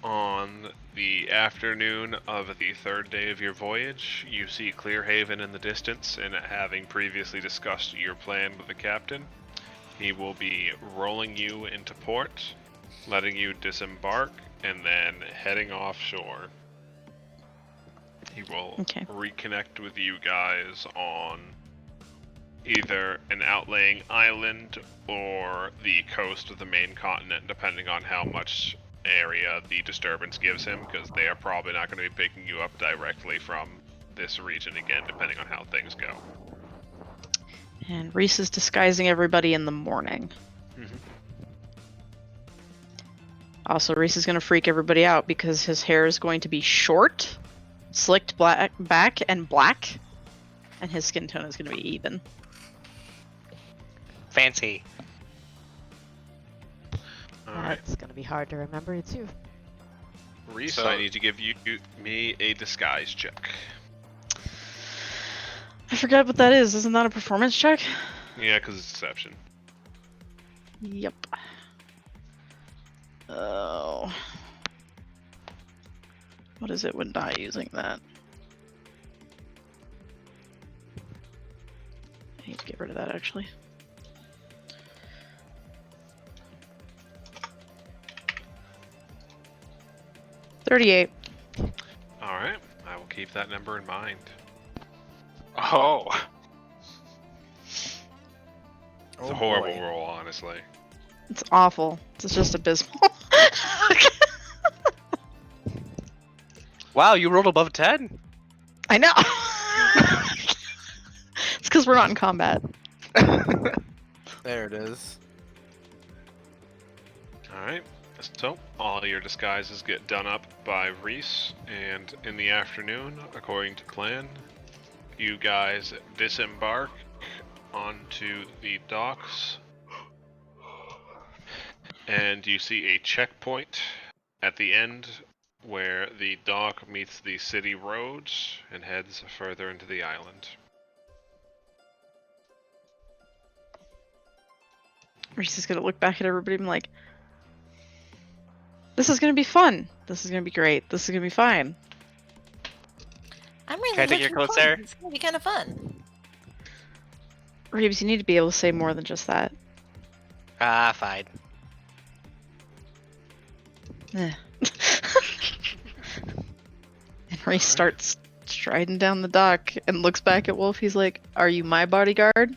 On the afternoon of the third day of your voyage, you see Clearhaven in the distance, and having previously discussed your plan with the captain, he will be rolling you into port, letting you disembark, and then heading offshore. He will reconnect with you guys on either an outlying island or the coast of the main continent, depending on how much area the disturbance gives him, because they are probably not going to be picking you up directly from this region again, depending on how things go. And Reese is disguising everybody in the morning. Mm-hmm. Also, Reese is going to freak everybody out because his hair is going to be short, slicked back, and black, and his skin tone is going to be even. Fancy. That's gonna be hard to remember too. Reese, So- I need to give me a disguise check. I forgot what that is. Isn't that a performance check? Yeah, because it's deception. Yep. Oh. What is it when not using that? I need to get rid of that, actually. $38. Alright, I will keep that number in mind. Oh. It's a horrible roll, honestly. It's awful. It's just abysmal. Wow, you rolled above 10? I know! It's because we're not in combat. There it is. Alright, so all your disguises get done up by Reese, and in the afternoon, according to plan, you guys disembark onto the docks, and you see a checkpoint at the end where the dock meets the city roads and heads further into the island. Reese is gonna look back at everybody and be like, this is gonna be fun. This is gonna be great. This is gonna be fine. I'm really Can I take your looking coat, forward. Sarah? It's gonna be kind of fun. Reeves, you need to be able to say more than just that. Ah, fine. Eh. And Reese starts striding down the dock and looks back at Wolf. He's like, are you my bodyguard?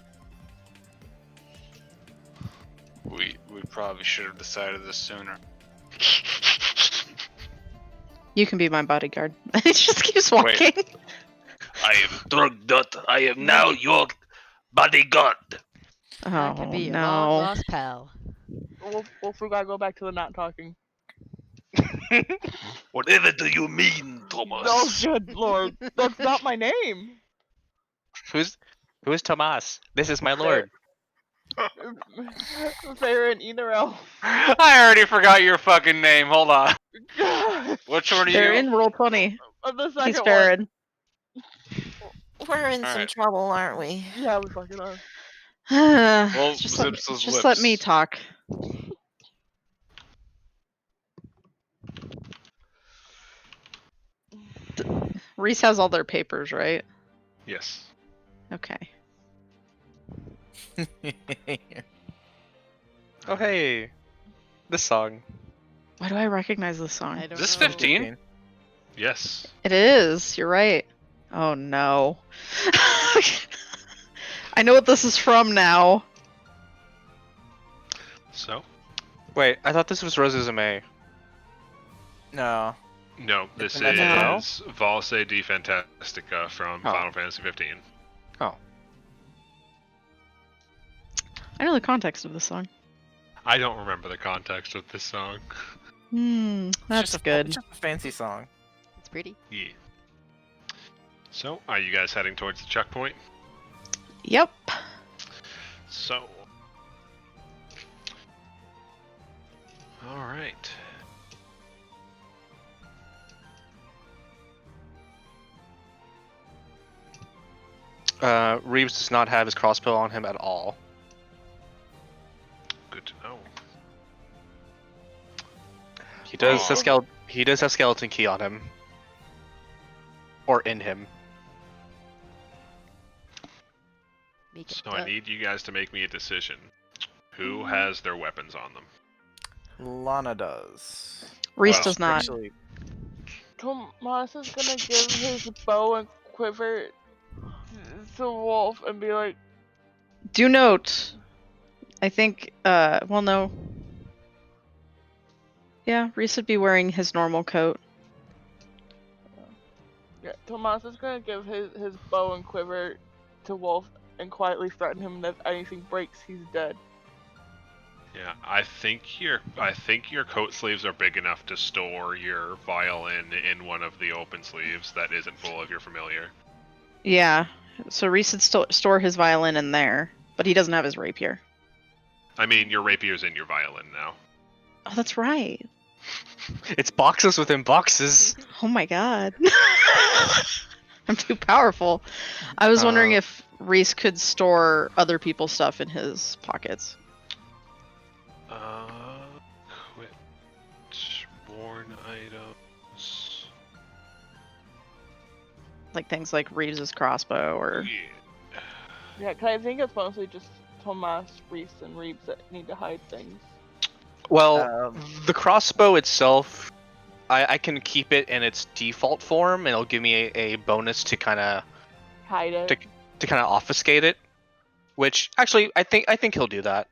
We probably should have decided this sooner. You can be my bodyguard. He just keeps walking. I am drug dot. I am now your bodyguard. I could be Oh your long no. lost pal. Wolf, we gotta go back to the not talking. Whatever do you mean, Thomas? Oh, good lord. That's not my name. Who is Tomas? This is my lord. Farron Enerel. I already forgot your fucking name. Hold on. Which one are They're you? in roll 20. The second He's one. Farron. We're in some Alright. trouble, aren't we? Yeah, we fucking are. Well, just Zips' just let me lips. talk. Reese has all their papers, right? Yes. Okay. Oh, hey. This song. Why do I recognize this song? I don't Is this know. 15? Yes. It is. You're right. Oh no. I know what this is from now. So, Wait, I thought this was Rose's May. No. no, this Isn't that is Valse di Fantastica from Oh. Final Fantasy 15. I know the context of this song. I don't remember the context of this song. That's good. It's just a fancy song. It's pretty. Yeah. So, are you guys heading towards the checkpoint? Yep. So. Alright. Reeves does not have his crossbow on him at all. Good to know. He does. Oh. He does have skeleton key on him. Or in him. Make it So I duck. need you guys to make me a decision. Who has their weapons on them? Lana does. Reese Well, does not. Actually, Tomas is gonna give his bow and quiver to Wolf and be like, Do note, I think, well, no. Yeah, Reese would be wearing his normal coat. yeah, Tomas is gonna give his bow and quiver to Wolf and quietly threaten him that if anything breaks, he's dead. Yeah, I think your coat sleeves are big enough to store your violin in one of the open sleeves that isn't full of your familiar. Yeah, so Reese would store his violin in there, but he doesn't have his rapier. I mean, your rapier's in your violin now. Oh, that's right. It's boxes within boxes. Oh my god. I'm too powerful. I was wondering if Reese could store other people's stuff in his pockets. Equipped worn items. Like things like Reeves' crossbow or... Yeah. Yeah, 'cause I think it's mostly just Tomas, Reese, and Reeves that need to hide things. Well, the crossbow itself, I can keep it in its default form, and it'll give me a bonus to kind of Hide it. to kind of obfuscate it. Which actually, I think he'll do that,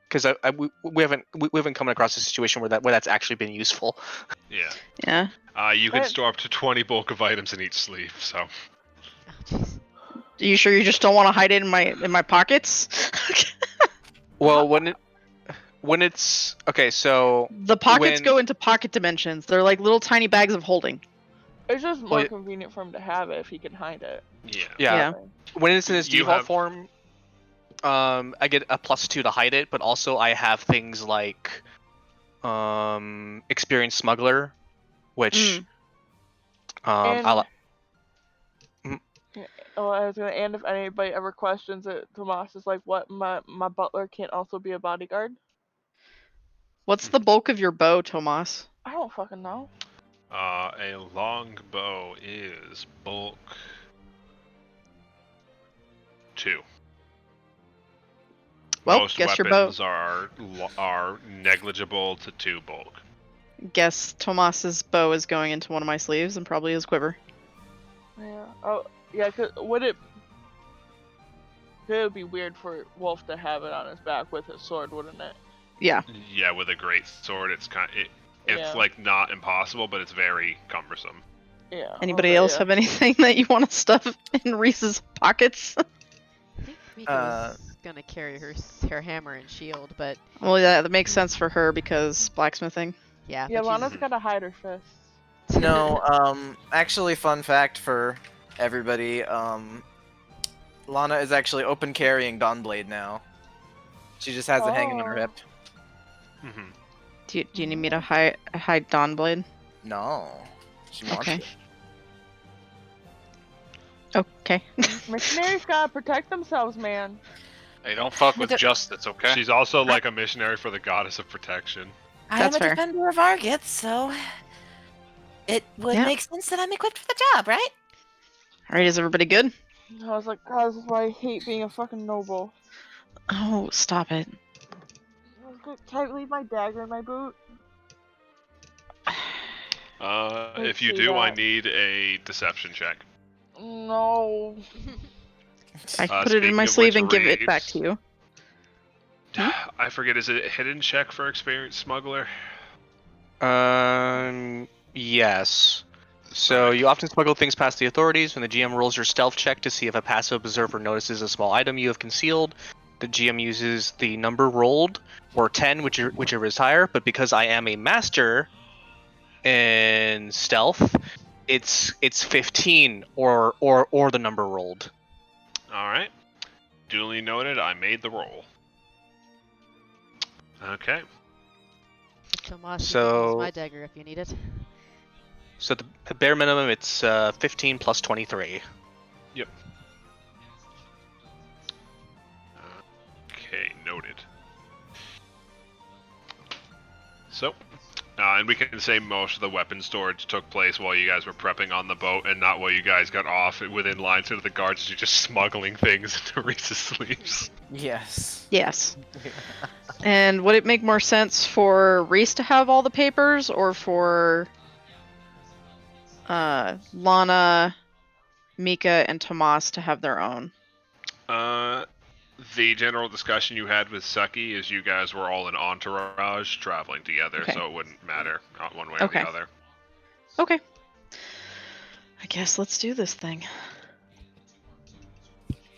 because we haven't come across a situation where that's actually been useful. Yeah. Yeah. You can But- store up to 20 bulk of items in each sleeve, so. Oh, jeez. Are you sure you just don't want to hide it in my pockets? Well, when it's okay, so The pockets when- go into pocket dimensions. They're like little tiny bags of holding. It's just more Well, convenient for him to have it if he can hide it. Yeah. yeah, when it's in its You default have- form, I get a +2 to hide it, but also I have things like experienced smuggler, which And- I'll Oh, I was gonna. And if anybody ever questions it, Tomas is like, "What? My butler can't also be a bodyguard?" What's the bulk of your bow, Tomas? I don't fucking know. A longbow is bulk 2. Well, Most guess your bow. weapons are negligible to 2 bulk. Guess Tomas's bow is going into one of my sleeves and probably his quiver. Yeah. Oh, yeah. Cause would it? It would be weird for Wolf to have it on his back with his sword, wouldn't it? Yeah. Yeah, with a great sword, it's Yeah. like not impossible, but it's very cumbersome. Yeah. Anybody okay, else yeah. have anything that you want to stuff in Reese's pockets? I think Mika was gonna carry her hammer and shield, but Well, yeah, that makes sense for her because blacksmithing. yeah. Yeah, but Lana's she's- gotta hide her fists. no, actually, fun fact for everybody, Lana is actually open carrying Dawnblade now. She just has it hanging on her Oh. hip. Mm-hmm. Do you need me to hide Dawnblade? No. She wants Okay. it. Okay. Missionaries gotta protect themselves, man. Hey, don't fuck with But- justice, okay? She's also like a missionary for the goddess of protection. I That's am a fair. defender of Argit, so it would Yeah. make sense that I'm equipped for the job, right? All right, is everybody good? I was like, God, this is why I hate being a fucking noble. Oh, stop it. Can I leave my dagger in my boot? Let's If you see do, I that. need a deception check. No. I Uh, put it in my speaking of sleeve which, and give it back Reeves- to you. I forget, is it a hidden check for experienced smuggler? Yes. So you often smuggle things past the authorities. When the GM rolls your stealth check to see if a passive observer notices a small item you have concealed, the GM uses the number rolled or 10, whichever is higher. But because I am a master in stealth, it's 15 or the number rolled. Alright. Duly noted, I made the roll. Okay. Tomas, you can So- use my dagger if you need it. So the bare minimum, it's 15 plus 23. Okay, noted. So, And we can say most of the weapon storage took place while you guys were prepping on the boat, and not while you guys got off within line. So the guards are just smuggling things into Reese's sleeves. Yes. Yes. And would it make more sense for Reese to have all the papers, or for Lana, Mika, and Tomas to have their own? The general discussion you had with Seki is you guys were all an entourage traveling together, Okay. so it wouldn't matter one way Okay. or the other. Okay. I guess let's do this thing.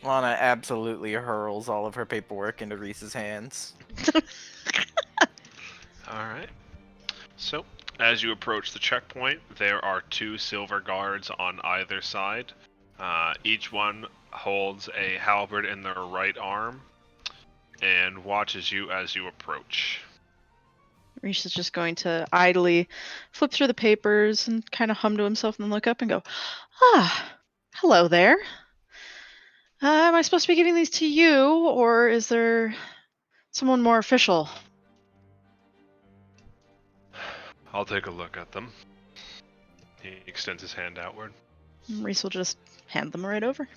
Lana absolutely hurls all of her paperwork into Reese's hands. Alright. So, as you approach the checkpoint, there are 2 silver guards on either side. Each one holds a halberd in their right arm and watches you as you approach. Reese is just going to idly flip through the papers and kind of hum to himself and then look up and go, "Ah, hello there. Am I supposed to be giving these to you, or is there someone more official?" I'll take a look at them. He extends his hand outward. Reese will just hand them right over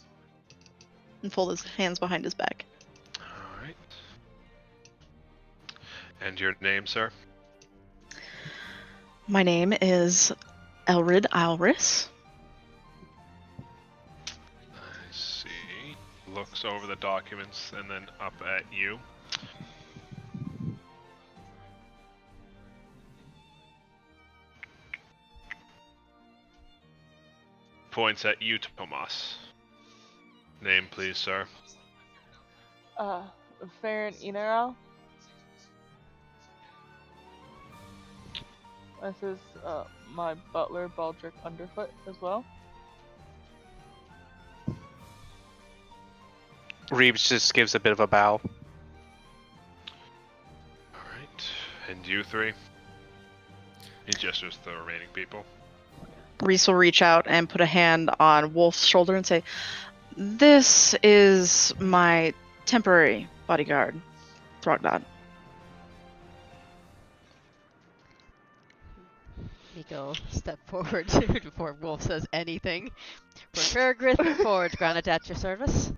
and fold his hands behind his back. Alright. And your name, sir? My name is Elrid Alris. I see. Looks over the documents and then up at you. Points at you, Tomas. Name, please, sir. Farron Inarao. This is my butler, Baldric Underfoot, as well. Reeves just gives a bit of a bow. Alright. And you 3? He gestures to the remaining people. Reese will reach out and put a hand on Wolf's shoulder and say, "This is my temporary bodyguard, Throgdod." Nico, step forward before Wolf says anything. Procure Griffin Forge, granted at your service.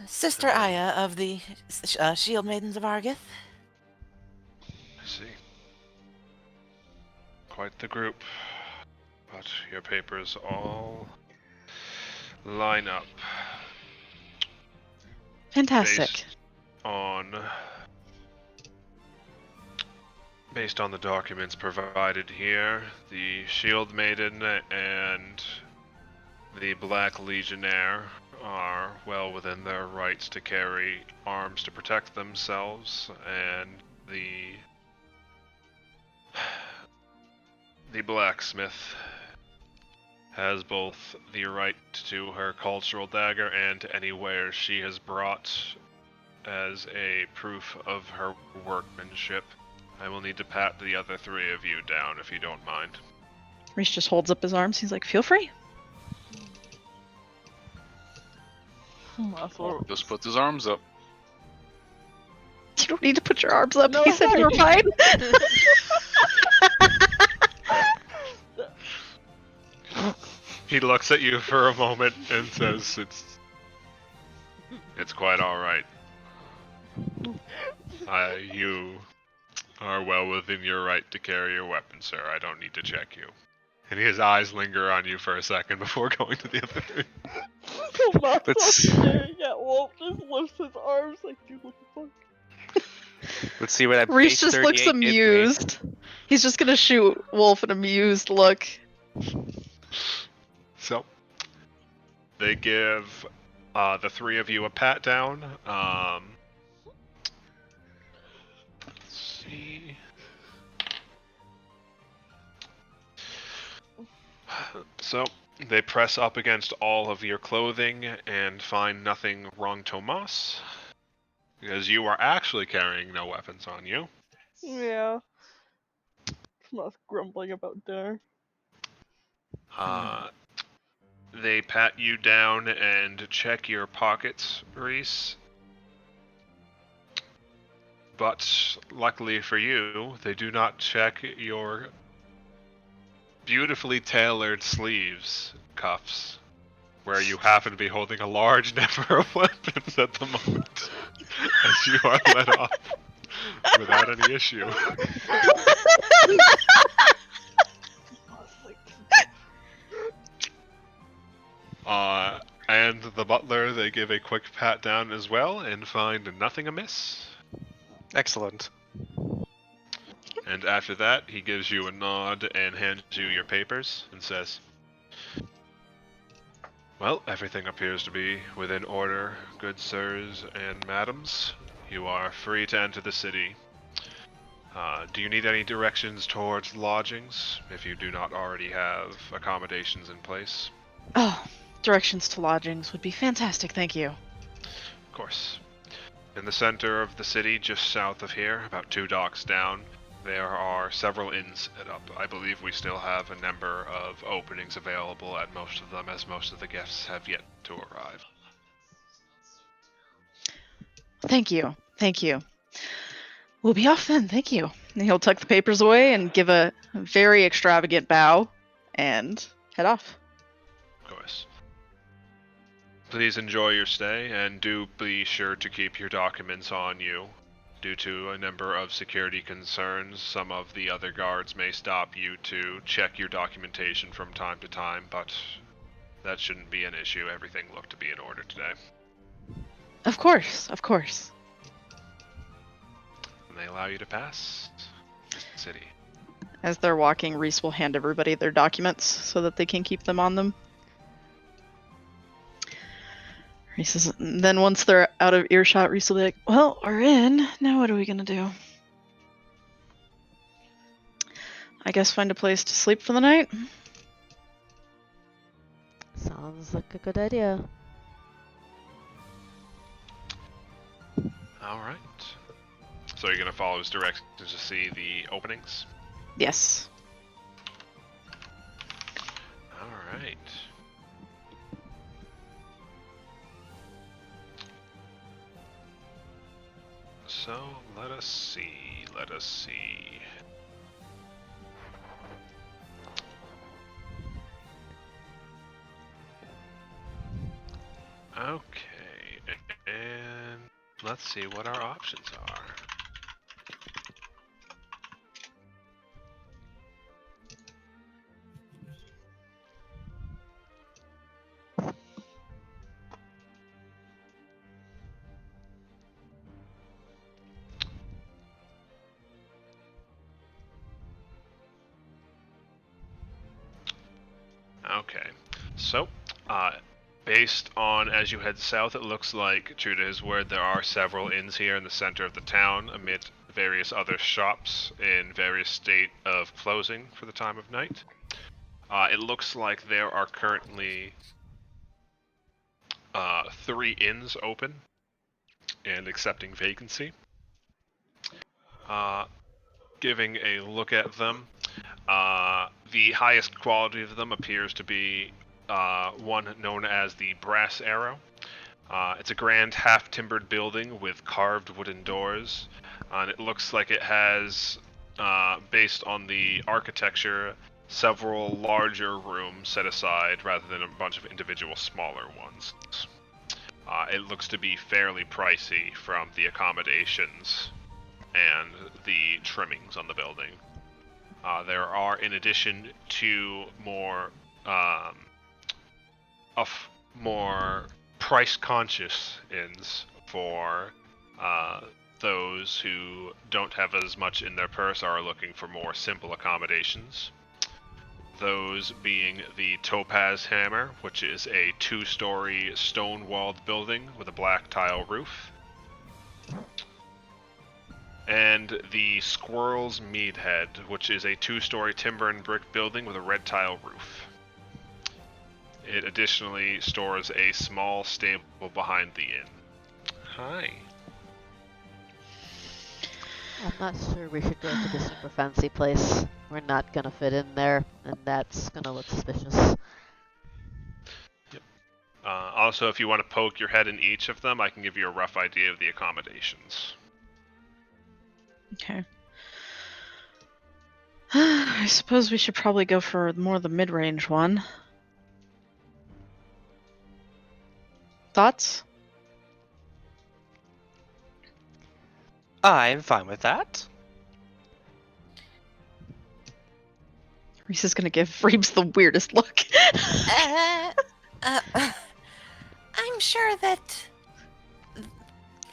Sister Aya of the Shield Maidens of Argith. I see. Quite the group. But your papers all line up. Fantastic. Based on the documents provided here, the Shield Maiden and the Black Legionnaire are well within their rights to carry arms to protect themselves, and the blacksmith has both the right to her cultural dagger and to any wares she has brought as a proof of her workmanship. I will need to pat the other 3 of you down if you don't mind. Reese just holds up his arms. He's like, "Feel free." Just puts his arms up. You don't need to put your arms up. No, He said you were fine. He looks at you for a moment and says, It's quite alright. You are well within your right to carry your weapon, sir. I don't need to check you." And his eyes linger on you for a second before going to the other 3. Tomas staring at Wolf, just lifts his arms like, "Dude, what the fuck?" Let's see where that Reese page just looks 38 gets me. amused. He's just gonna shoot Wolf an amused look. So, they give the 3 of you a pat down. Let's see. So, they press up against all of your clothing and find nothing wrong, Tomas. Because you are actually carrying no weapons on you. Yeah. Tomas grumbling about dinner. They pat you down and check your pockets, Reese. but luckily for you, they do not check your beautifully tailored sleeves, cuffs, where you happen to be holding a large number of weapons at the moment, as you are let off without any issue. And the butler, they give a quick pat down as well and find nothing amiss. Excellent. And after that, he gives you a nod and hands you your papers and says, "Well, everything appears to be within order, good sirs and madams. You are free to enter the city. Do you need any directions towards lodgings, if you do not already have accommodations in place?" Oh, directions to lodgings would be fantastic, thank you. Of course. In the center of the city, just south of here, about 2 docks down, there are several inns set up. I believe we still have a number of openings available at most of them, as most of the guests have yet to arrive. Thank you, thank you. We'll be off then, thank you. And he'll tuck the papers away and give a very extravagant bow and head off. Of course. Please enjoy your stay, and do be sure to keep your documents on you. Due to a number of security concerns, some of the other guards may stop you to check your documentation from time to time, but that shouldn't be an issue. Everything looked to be in order today. Of course, of course. And they allow you to pass the city. As they're walking, Reese will hand everybody their documents so that they can keep them on them. Reese is, then once they're out of earshot, Reese will be like, "Well, we're in. Now what are we gonna do? I guess find a place to sleep for the night." Sounds like a good idea. Alright. So you're gonna follow his directions to see the openings? Yes. Alright. So, let us see. Okay, and let's see what our options are. Okay, so, based on as you head south, it looks like, true to his word, there are several inns here in the center of the town, amid various other shops in various state of closing for the time of night. It looks like there are currently 3 inns open and accepting vacancy. Giving a look at them, the highest quality of them appears to be one known as the Brass Arrow. It's a grand half-timbered building with carved wooden doors, and it looks like it has, based on the architecture, several larger rooms set aside rather than a bunch of individual smaller ones. It looks to be fairly pricey from the accommodations and the trimmings on the building. There are, in addition to more more price-conscious inns for those who don't have as much in their purse, are looking for more simple accommodations. Those being the Topaz Hammer, which is a 2-story stone-walled building with a black tile roof. And the Squirrel's Meadhead, which is a 2-story timber and brick building with a red tile roof. It additionally stores a small stable behind the inn. Hi. I'm not sure we should go to the super fancy place. We're not gonna fit in there, and that's gonna look suspicious. Also, if you want to poke your head in each of them, I can give you a rough idea of the accommodations. Okay. I suppose we should probably go for more the mid-range one. Thoughts? I'm fine with that. Reese is gonna give Reeves the weirdest look. I'm sure that.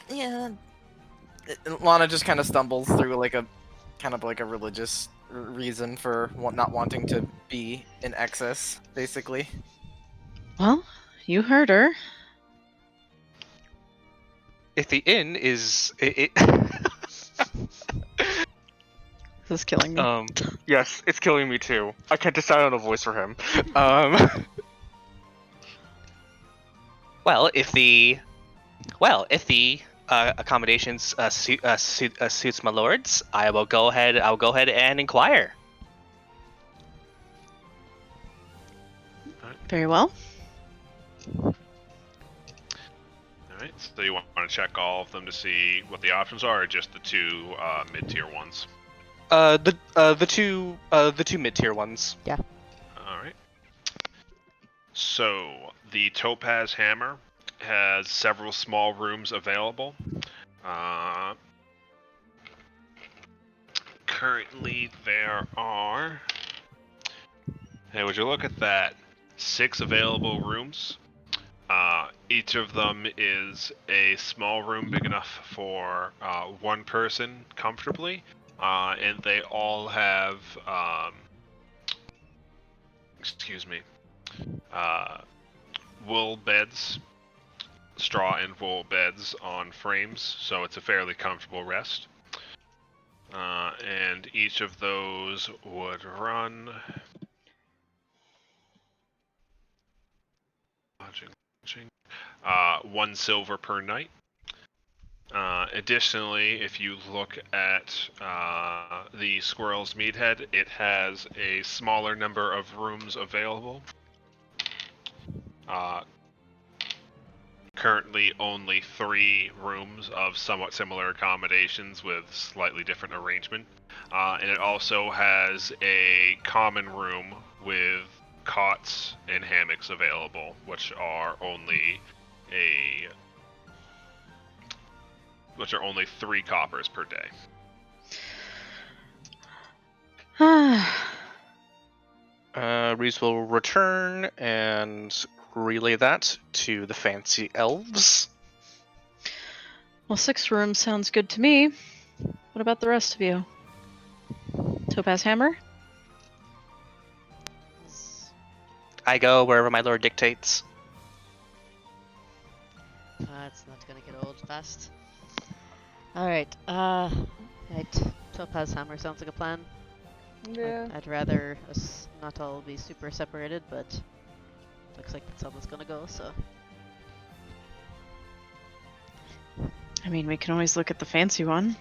Yeah. Lana just kind of stumbles through like a kind of like a religious reason for not wanting to be in excess, basically. Well, you heard her. If the inn is This is killing me. yes, it's killing me too. I can't decide on a voice for him. Well, if the accommodations suits my lords, I'll go ahead and inquire. Very well. Alright, so you want to check all of them to see what the options are, or just the two mid-tier ones? The two mid-tier ones. Yeah. Alright. So, the Topaz Hammer has several small rooms available. Currently, there are... Hey, would you look at that? 6 available rooms. Each of them is a small room big enough for one person comfortably, and they all have, wool beds, straw and wool beds on frames, so it's a fairly comfortable rest. And each of those would run... Lodging. 1 silver per night. Additionally, if you look at the Squirrel's Meathead, it has a smaller number of rooms available. Currently only 3 rooms of somewhat similar accommodations with slightly different arrangement. And it also has a common room with cots and hammocks available, which are only 3 coppers per day. Reese will return and relay that to the fancy elves. Well, 6 rooms sounds good to me. What about the rest of you? Topaz Hammer? I go wherever my lord dictates. It's not gonna get old fast. Alright, right. Topaz Hammer sounds like a plan. Yeah. I'd rather us not all be super separated, but looks like that's how it's gonna go, so. I mean, we can always look at the fancy one.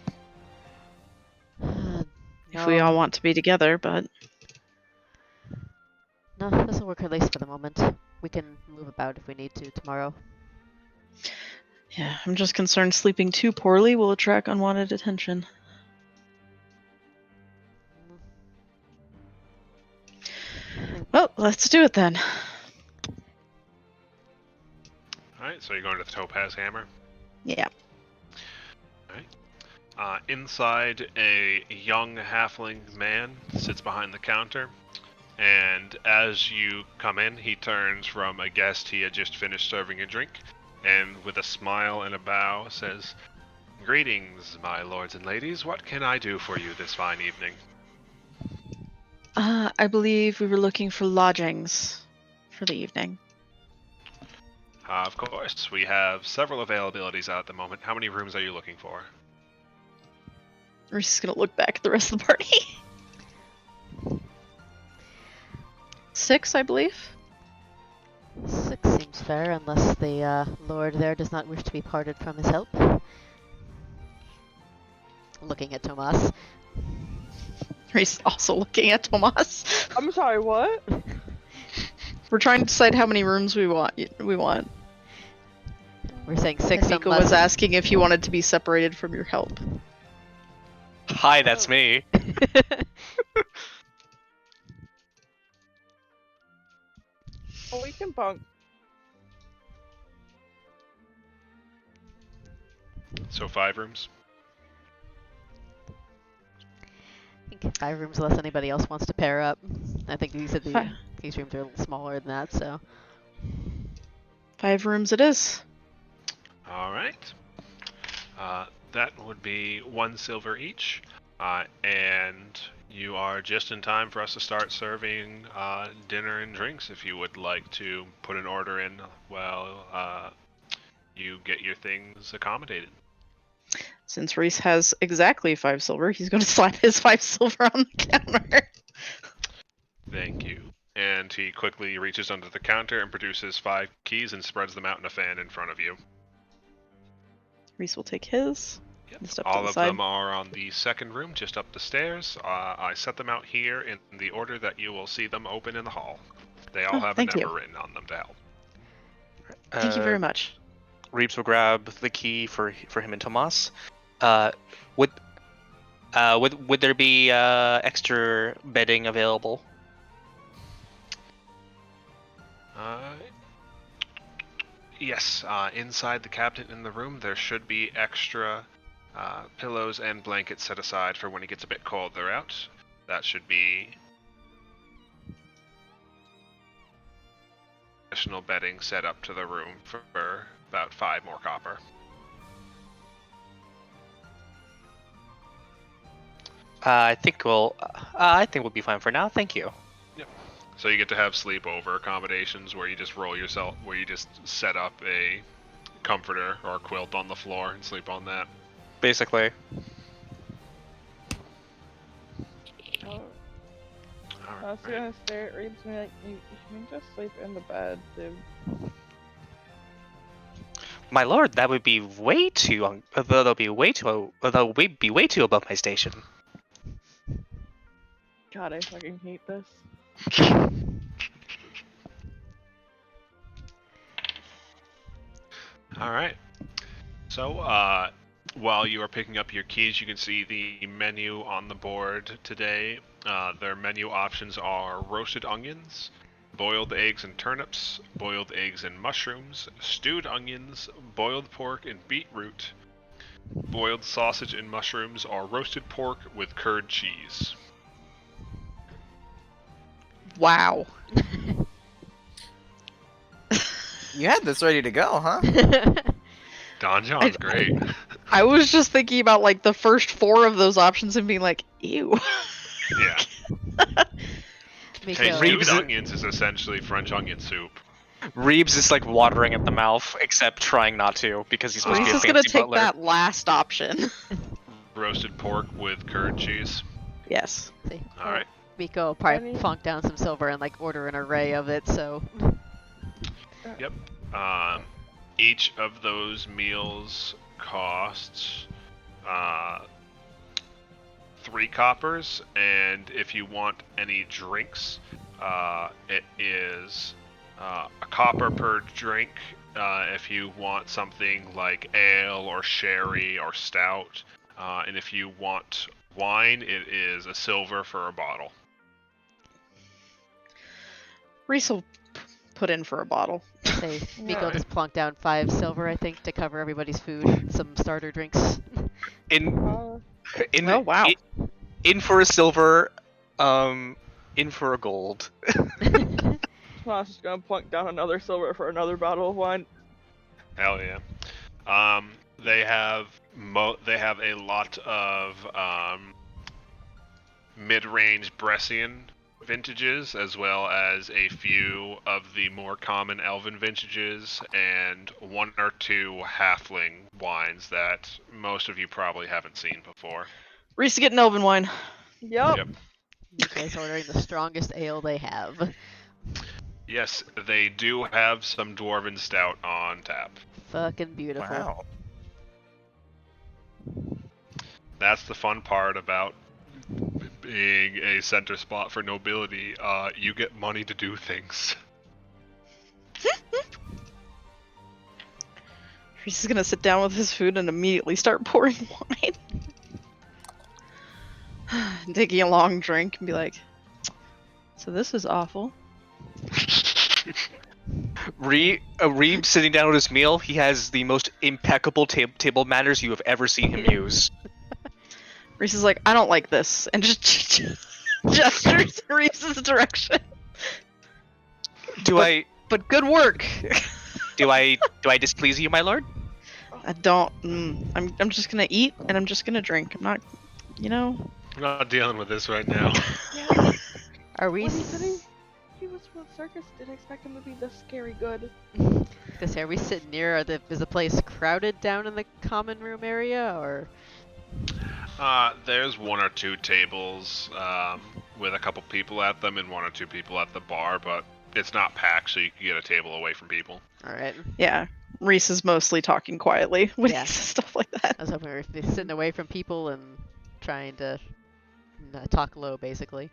No, If we all want to be together, but... No, this will work at least for the moment. We can move about if we need to tomorrow. Yeah, I'm just concerned sleeping too poorly will attract unwanted attention. Well, let's do it then. Alright, so you're going to the Topaz Hammer? Yeah. Inside, a young halfling man sits behind the counter, and as you come in, he turns from a guest he had just finished serving a drink, and with a smile and a bow says, "Greetings, my lords and ladies. What can I do for you this fine evening?" I believe we were looking for lodgings for the evening. Of course, we have several availabilities out at the moment. How many rooms are you looking for? Reese is gonna look back at the rest of the party. 6, I believe. 6 seems fair, unless the lord there does not wish to be parted from his help. Looking at Tomas. Reese is also looking at Tomas. I'm sorry, what? We're trying to decide how many rooms we want. We're saying 6 Nico unless... was asking if you wanted to be separated from your help. Hi, that's me. Oh, we can bunk. So 5 rooms. I think 5 rooms unless anybody else wants to pair up. I think you said Fi- these rooms are a little smaller than that, so. 5 rooms it is. All right. That would be 1 silver each, and you are just in time for us to start serving dinner and drinks. If you would like to put an order in, well, you get your things accommodated. Since Reese has exactly 5 silver, he's going to slap his 5 silver on the counter. Thank you. And he quickly reaches under the counter and produces 5 keys and spreads them out in a fan in front of you. Reese will take his. Yep. And step to All the of side. them are on the second room, just up the stairs. I set them out here in the order that you will see them open in the hall. They all Oh, have a thank you. number written on them to help. Thank you very much. Reeves will grab the key for him and Tomas. Would there be extra bedding available? Yes, inside the cabinet in the room, there should be extra pillows and blankets set aside for when it gets a bit colder out. That should be additional bedding set up to the room for about 5 more copper. I think we'll be fine for now. Thank you. So you get to have sleepover accommodations where you just where you just set up a comforter or a quilt on the floor and sleep on that. Basically. Oh, I was Alright. gonna stare at Reeves and be like, you can just sleep in the bed, dude. My lord, that would be way too. That would be way too above my station. God, I fucking hate this. Alright. So, while you are picking up your keys, you can see the menu on the board today. Their menu options are roasted onions, boiled eggs and turnips, boiled eggs and mushrooms, stewed onions, boiled pork and beetroot, boiled sausage and mushrooms, or roasted pork with curd cheese. Wow. You had this ready to go, huh? Don John's great. I was just thinking about like the first 4 of those options and being like, ew. Yeah. Miko. Hey, stewed Reeves- onions is essentially French onion soup. Reeves is like watering at the mouth, except trying not to because he's supposed Reese to be a is gonna fancy take butler. that last option. Roasted pork with curd cheese. Yes. See, Alright. Miko will probably Any- plunk down some silver and like order an array of it, so. Each of those meals costs 3 coppers, and if you want any drinks, it is a copper per drink. If you want something like ale or sherry or stout, and if you want wine, it is a silver for a bottle. Reese will put in for a bottle. Say, Miko Alright. just plunked down 5 silver, I think, to cover everybody's food and some starter drinks. In Uh, Oh, wow. in for a silver, in for a gold. Tomas is gonna plunk down another silver for another bottle of wine. Hell yeah. They have a lot of mid-range Brescian vintages, as well as a few of the more common Elven vintages, and 1 or 2 halfling wines that most of you probably haven't seen before. Reese to get an Elven wine. Yep. Yep. Miko's ordering the strongest ale they have. Yes, they do have some Dwarven Stout on tap. Fucking beautiful. Wow. That's the fun part about being a center spot for nobility. You get money to do things. Reese is gonna sit down with his food and immediately start pouring wine. taking a long drink and be like, so this is awful. Reeb sitting down with his meal, he has the most impeccable table manners you have ever seen him use. Reese is like, I don't like this, and just gestures in Reese's direction. But good work. Do I displease you, my lord? I don't. I'm just gonna eat and I'm just gonna drink. I'm not, you know. I'm not dealing with this right now. Yeah. Are we? When he said he was from the circus, didn't expect him to be this scary good. Are we sitting near? Is the place crowded down in the common room area, or? There's 1 or 2 tables with a couple people at them and 1 or 2 people at the bar, but it's not packed, so you can get a table away from people. All right. Yeah. Reese is mostly talking quietly when he says stuff like that. I was hoping we were sitting away from people and trying to talk low, basically.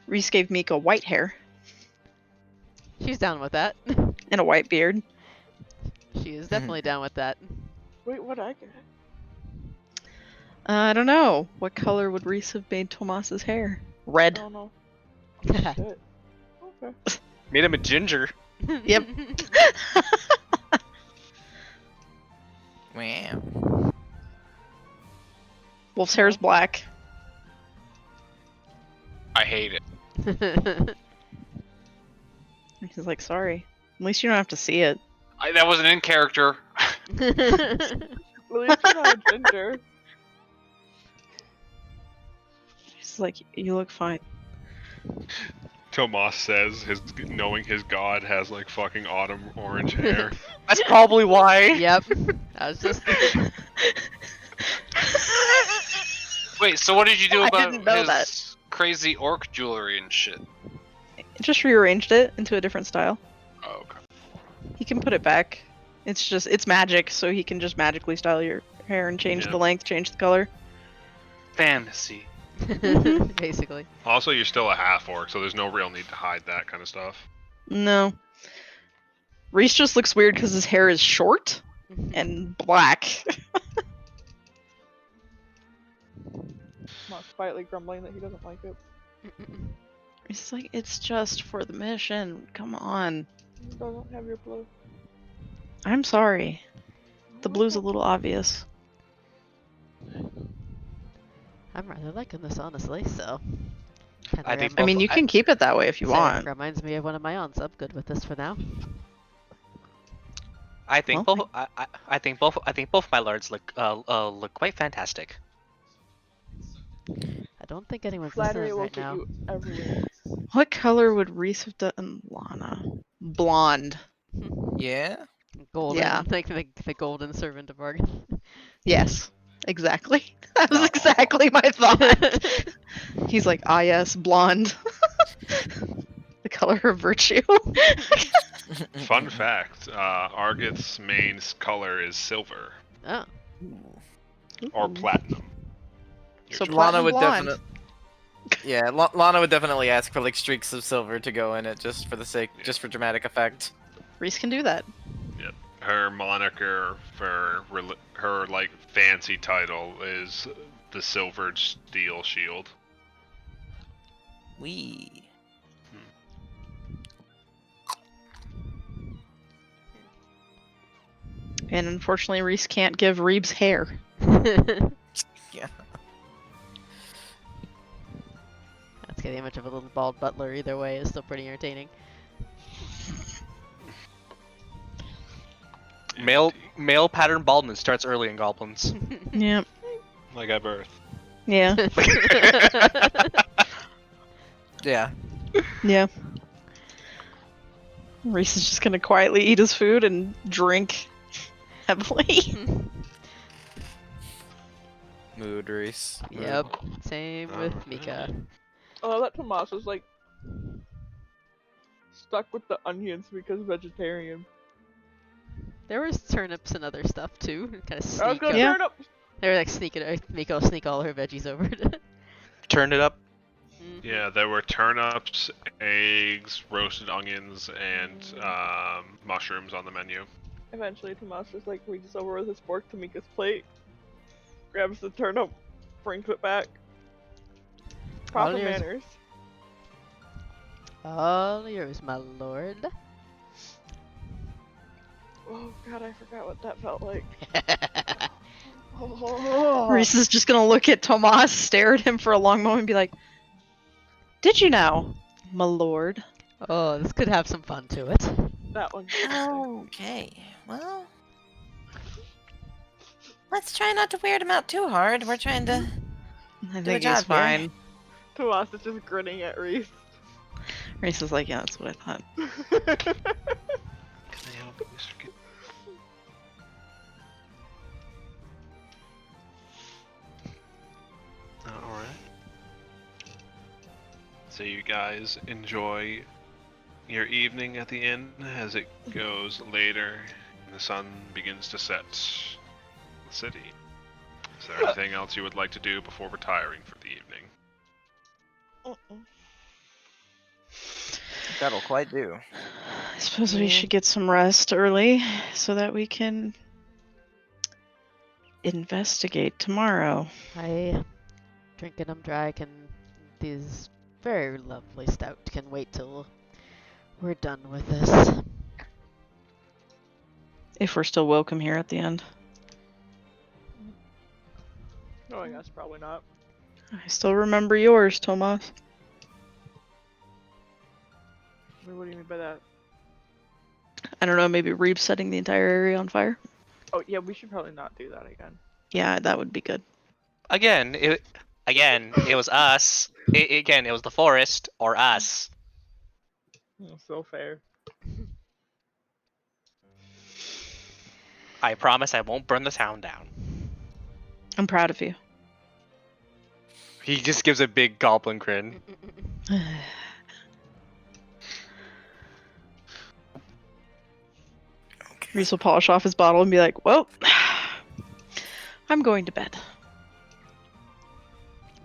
Reese gave Mika white hair She's down with that. and a white beard. She is definitely down with that. Wait, what'd I get? I don't know. What color would Reese have made Tomas's hair? Red. I don't know. Oh, shit. Okay. Made him a ginger. Yep. Wow. Wolf's hair is black. I hate it. He's like, sorry. At least you don't have to see it. That wasn't in character. At least you're not a ginger. He's like, you look fine. Tomas says, knowing his god has like fucking autumn orange hair. That's probably why. Yep. I was just. Wait, so what did you do I about didn't know his that. crazy orc jewelry and shit? Just rearranged it into a different style. Oh, okay. He can put it back. It's magic, so he can just magically style your hair and change Yeah. the length, change the color. Fantasy. Basically. Also, you're still a half orc, so there's no real need to hide that kind of stuff. No. Reese just looks weird because his hair is short and black. Moss quietly grumbling that he doesn't like it. He's like, it's just for the mission. Come on. He doesn't have your blue. I'm sorry. The blue's a little obvious. I'm rather liking this, honestly. So. I think I mean, you can keep it that way if you want. Reminds me of one of my aunts. I'm good with this for now. I think Well, I think both my lords look quite fantastic. I don't think anyone's Flattery listening will right get now. you everywhere. What color would Reese have done Lana? Blonde. Yeah. Golden, Yeah. like the golden servant of Argon. Yes. Exactly. That was Oh. exactly my thought. He's like, ah yes, blonde. The color of virtue. Fun fact, Argot's main color is silver Oh. or platinum. So Your choice. Lana platinum would blonde. definitely. Yeah, Lana would definitely ask for like streaks of silver to go in it, just for the sake, just for dramatic effect. Reese can do that. Her moniker for her like fancy title is the Silvered Steel Shield. Wee. And unfortunately, Reese can't give Reeb's hair. Yeah. That's the image of a little bald butler. Either way, is still pretty entertaining. Male pattern baldness starts early in goblins. Yeah. Like at birth. Yeah. Yeah. Yeah. Reese is just gonna quietly eat his food and drink heavily. Mood Reese. Yep. Same with Mika. Oh, that Tomas was like stuck with the onions because vegetarian. There was turnips and other stuff too. Kind of I was sneak. gonna Yeah. turn up. They were like sneaking. Mika will sneak all her veggies over. Turn it up. Yeah, there were turnips, eggs, roasted onions, and mushrooms on the menu. Eventually, Tomas just like reaches over with his fork to Mika's plate. Grabs the turnip, brings it back. All Proper yours. manners. All yours, my lord. Oh god, I forgot what that felt like. Reese is just gonna look at Tomas, stare at him for a long moment, and be like, "Did you now, my lord?" Oh, this could have some fun to it. That one. Okay. Well, let's try not to weird him out too hard. We're trying to I do a think he's job here. fine. Tomas is just grinning at Reese. Reese is like, "Yeah, that's what I thought." Can I help you, Mr. Kid? Alright. So you guys enjoy your evening at the inn as it goes later and the sun begins to set in the city. Is there anything else you would like to do before retiring for the evening? That'll quite do. I suppose we Yeah. should get some rest early so that we can investigate tomorrow. I drinking them dry can these very lovely stout can wait till we're done with this. If we're still welcome here at the end. No, I guess probably not. I still remember yours, Tomas. What do you mean by that? I don't know, maybe Reeb setting the entire area on fire? Oh yeah, we should probably not do that again. Yeah, that would be good. Again, it was us. It was the forest or us. So fair. I promise I won't burn the town down. I'm proud of you. He just gives a big goblin grin. Reese will polish off his bottle and be like, "Well, I'm going to bed."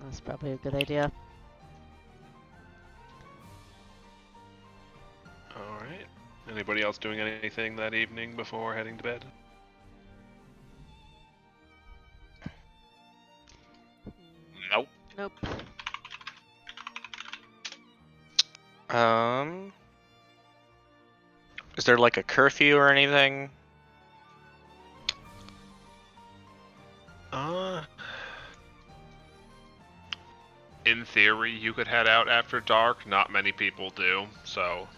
That's probably a good idea. Alright. Anybody else doing anything that evening before heading to bed? Nope. Nope. Is there like a curfew or anything? In theory, you could head out after dark. Not many people do, so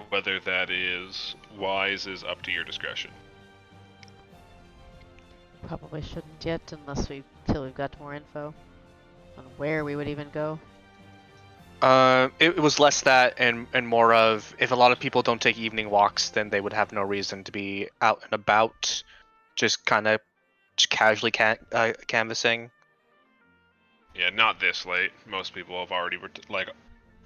whether that is wise is up to your discretion. Probably shouldn't yet till we've got more info on where we would even go. It was less that and more of if a lot of people don't take evening walks, then they would have no reason to be out and about, just kind of casually canvassing. Yeah, not this late. Most people have already, like,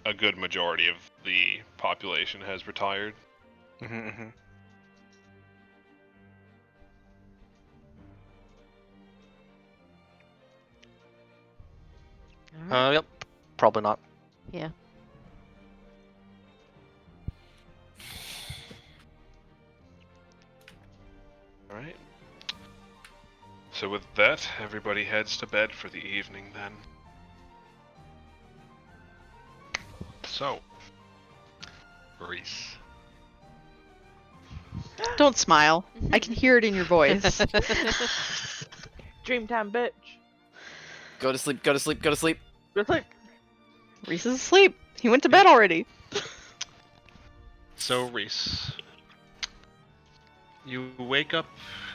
a good majority of the population has retired. Mm-hmm. Alright. Yep, probably not. Yeah. Alright. So with that, everybody heads to bed for the evening then. So, Reese. Don't smile. I can hear it in your voice. Dreamtime, bitch. Go to sleep, go to sleep, go to sleep. Just like Reese is asleep. He went to bed already. So, Reese. You wake up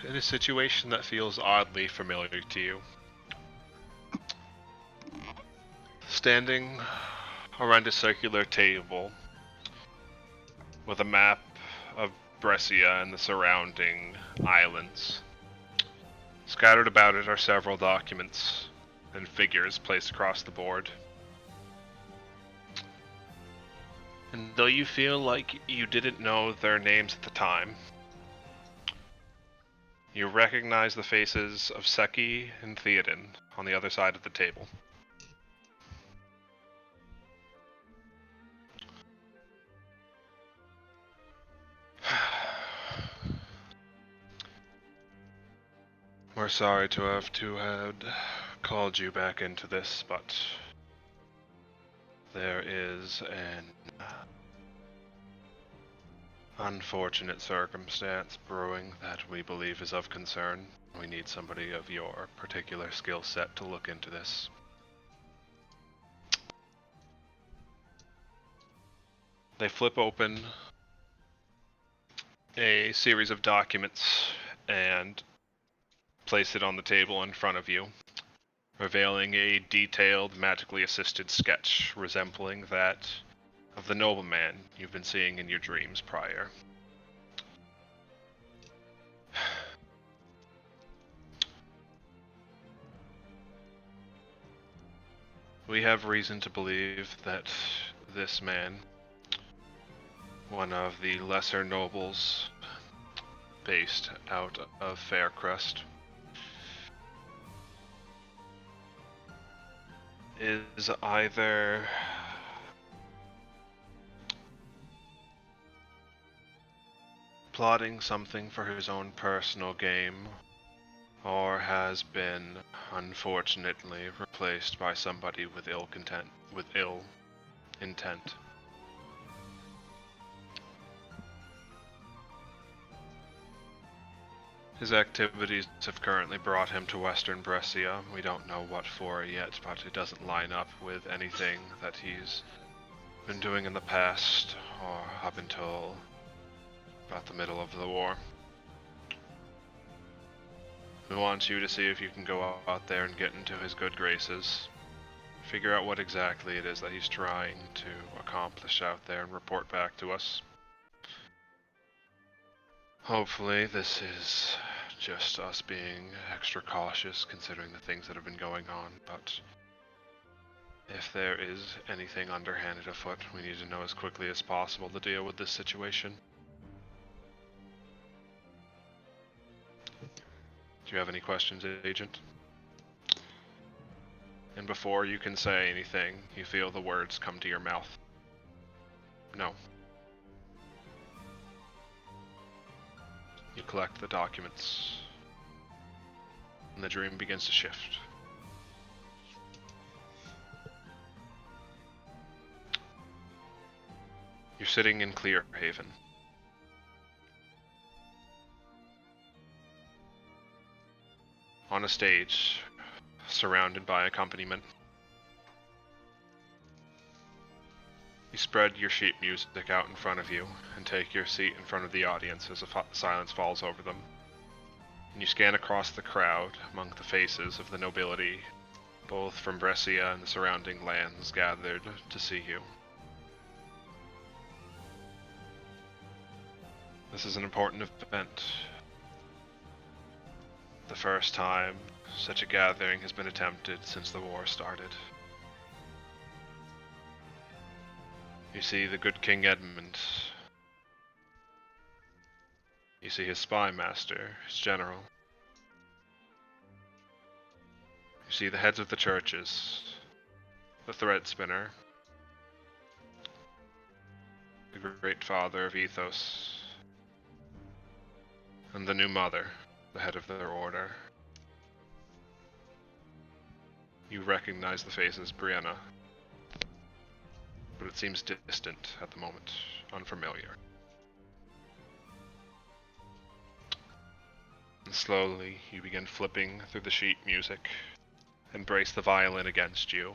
in a situation that feels oddly familiar to you. Standing around a circular table with a map of Brescia and the surrounding islands. Scattered about it are several documents and figures placed across the board. And though you feel like you didn't know their names at the time, you recognize the faces of Seki and Theoden on the other side of the table. We're sorry to have called you back into this, but there is an unfortunate circumstance brewing that we believe is of concern. We need somebody of your particular skill set to look into this. They flip open a series of documents and place it on the table in front of you, revealing a detailed, magically assisted sketch resembling that of the nobleman you've been seeing in your dreams prior. We have reason to believe that this man, one of the lesser nobles based out of Faircrest, is either plotting something for his own personal gain, or has been unfortunately replaced by somebody with ill intent. His activities have currently brought him to Western Brescia. We don't know what for yet, but it doesn't line up with anything that he's been doing in the past, or up until about the middle of the war. We want you to see if you can go out there and get into his good graces. Figure out what exactly it is that he's trying to accomplish out there and report back to us. Hopefully this is just us being extra cautious considering the things that have been going on, but if there is anything underhanded afoot, we need to know as quickly as possible to deal with this situation. Do you have any questions, Agent? And before you can say anything, you feel the words come to your mouth. No. You collect the documents, and the dream begins to shift. You're sitting in Clearhaven. On a stage, surrounded by accompaniment. You spread your sheet music out in front of you and take your seat in front of the audience as silence falls over them. And you scan across the crowd among the faces of the nobility, both from Brescia and the surrounding lands gathered to see you. This is an important event. The first time such a gathering has been attempted since the war started. You see the good King Edmund. You see his spy master, his general. You see the heads of the churches, the thread spinner, the great father of Ethos, and the new mother, the head of their order. You recognize the faces, Brianna, but it seems distant at the moment, unfamiliar. And slowly, you begin flipping through the sheet music and brace the violin against you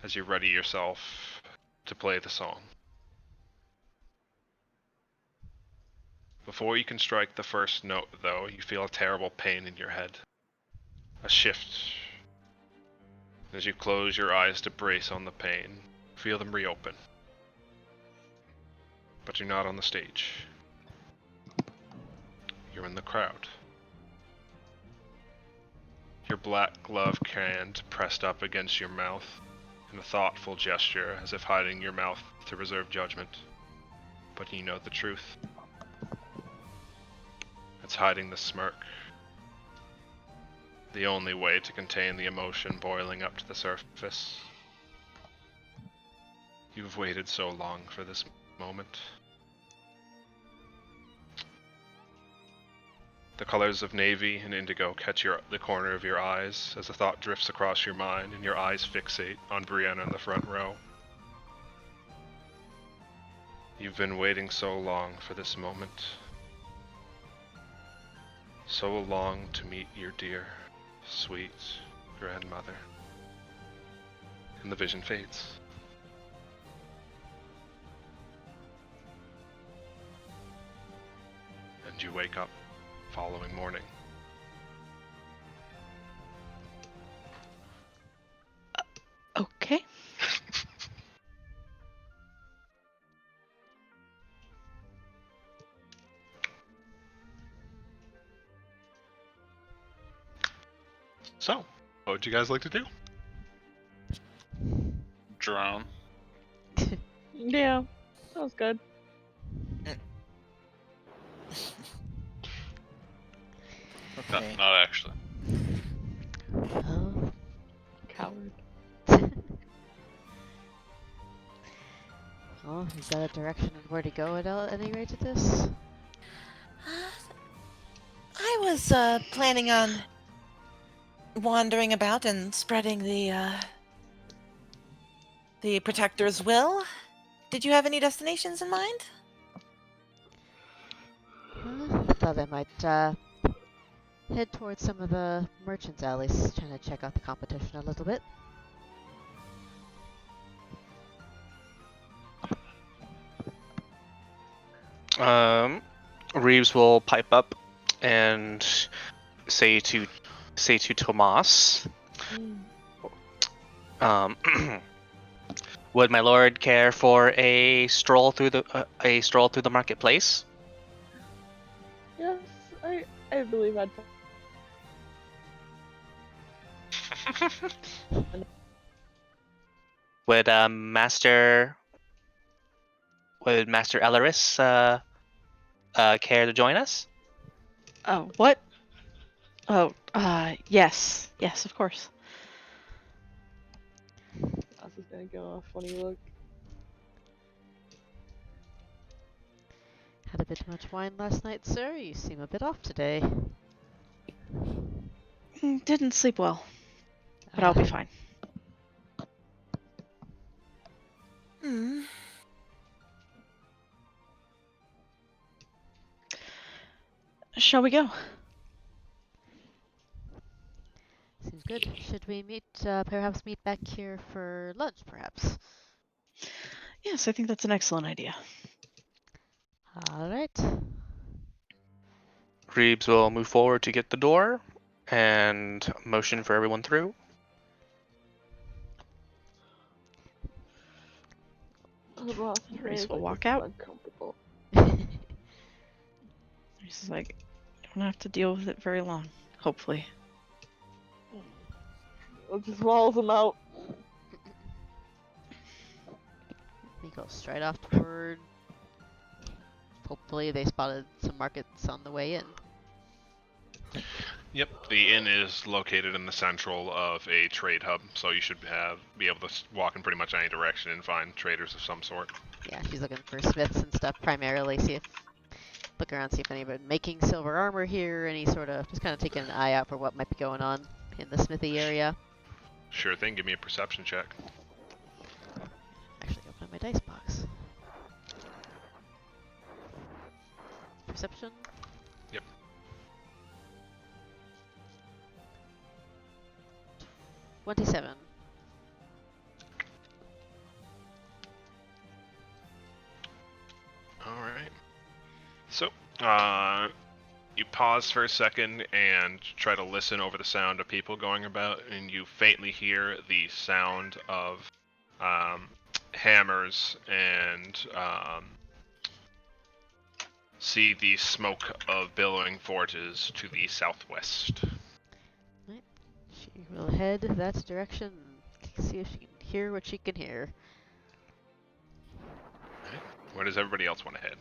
as you ready yourself to play the song. Before you can strike the first note, though, you feel a terrible pain in your head. A shift. As you close your eyes to brace on the pain, feel them reopen. But you're not on the stage. You're in the crowd. Your black gloved hand pressed up against your mouth in a thoughtful gesture as if hiding your mouth to reserve judgment. But you know the truth. It's hiding the smirk. The only way to contain the emotion boiling up to the surface. You've waited so long for this moment. The colors of navy and indigo catch the corner of your eyes as a thought drifts across your mind and your eyes fixate on Brianna in the front row. You've been waiting so long for this moment. So long to meet your dear, sweet grandmother. And the vision fades. And you wake up following morning. Okay. So, what would you guys like to do? Drown. Yeah, sounds good. No, Okay. not actually. Oh. Coward. Well, is that a direction of where to go at any rate of this? I was planning on wandering about and spreading the protector's will. Did you have any destinations in mind? I thought I might head towards some of the merchants' alleys, trying to check out the competition a little bit. Reeves will pipe up and say to Tomas, would my lord care for a stroll through the marketplace? Yes, I believe I'd. Would Master Elleris care to join us? Oh, what? Oh, yes. Yes, of course. I was just gonna give him a funny look. Had a bit much wine last night, sir. You seem a bit off today. Didn't sleep well, but I'll be Ah, fine. Hmm. Shall we go? seems good. Should we perhaps meet back here for lunch, perhaps? Yes, I think that's an excellent idea. All right. Reeves will move forward to get the door and motion for everyone through. The boss Reese is will like walk this is out. uncomfortable. He's like, don't have to deal with it very long, hopefully. It just walls him out. We go straight off toward. Hopefully, they spotted some markets on the way in. Yep, the inn is located in the central of a trade hub, so you should be able to walk in pretty much any direction and find traders of some sort. Yeah, she's looking for smiths and stuff primarily. Look around, see if anybody making silver armor here. Any sort of just kind of taking an eye out for what might be going on in the smithy area. Sure thing, give me a perception check. Actually, open my dice box. Perception. Yep. 27. Alright. So, you pause for a second and try to listen over the sound of people going about, and you faintly hear the sound of hammers and see the smoke of billowing forges to the southwest. She will head that direction and see if she can hear what she can hear. Where does everybody else want to head?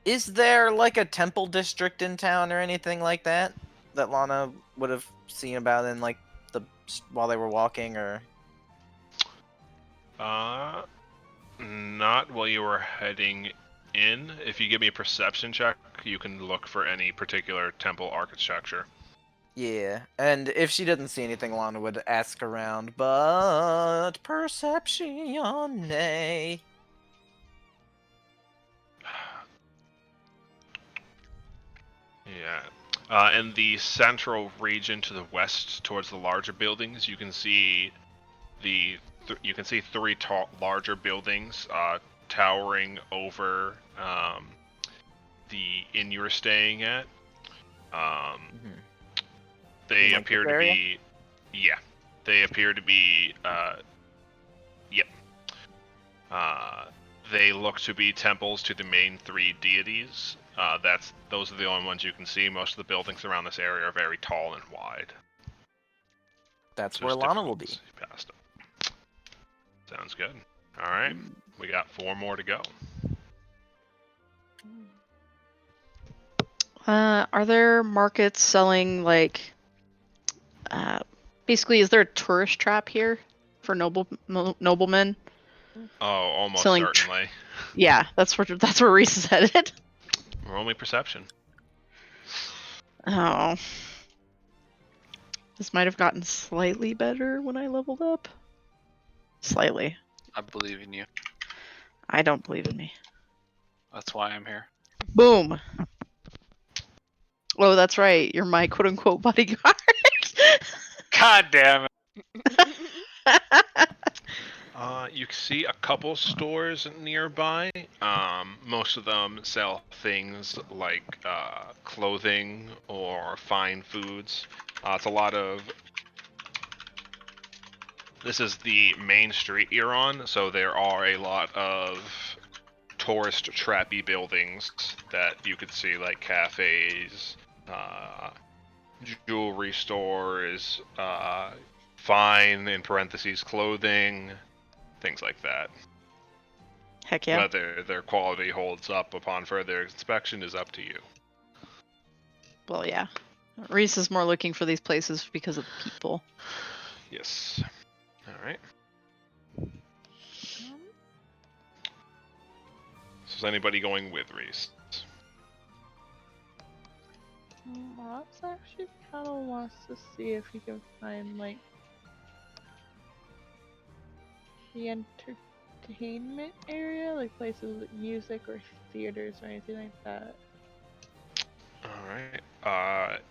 Is there like a temple district in town or anything like that that Lana would have seen about in like while they were walking, or? Not while you were heading in. If you give me a perception check, you can look for any particular temple architecture. Yeah, and if she didn't see anything, Lana would ask around, but perception. Yeah. In the central region to the west, towards the larger buildings, you can see three larger buildings towering over the inn you were staying at. They Like appear this to area? be, yeah, they appear to be, yep. They look to be temples to the main three deities. Those are the only ones you can see. Most of the buildings around this area are very tall and wide. That's So where it's Lana will be. difficult to see past them. Sounds good. All right, we got 4 more to go. Are there markets selling like basically is there a tourist trap here for noblemen? Oh, almost Selling certainly. Yeah, that's where Reese is headed. Roll me perception. Oh. This might have gotten slightly better when I leveled up. Slightly. I believe in you. I don't believe in me. That's why I'm here. Boom. Oh, that's right. You're my quote unquote bodyguard. God damn it. You can see a couple stores nearby. Most of them sell things like clothing or fine foods. It's a lot of. This is the main street you're on, so there are a lot of tourist trappy buildings that you could see, like cafes, jewelry stores, fine in parentheses clothing, things like that. Heck yeah. Whether their quality holds up upon further inspection is up to you. Well, yeah. Reese is more looking for these places because of the people. Yes. All right. So is anybody going with Reese? Mops actually kind of wants to see if he can find like the entertainment area, like places with music or theaters or anything like that. Alright.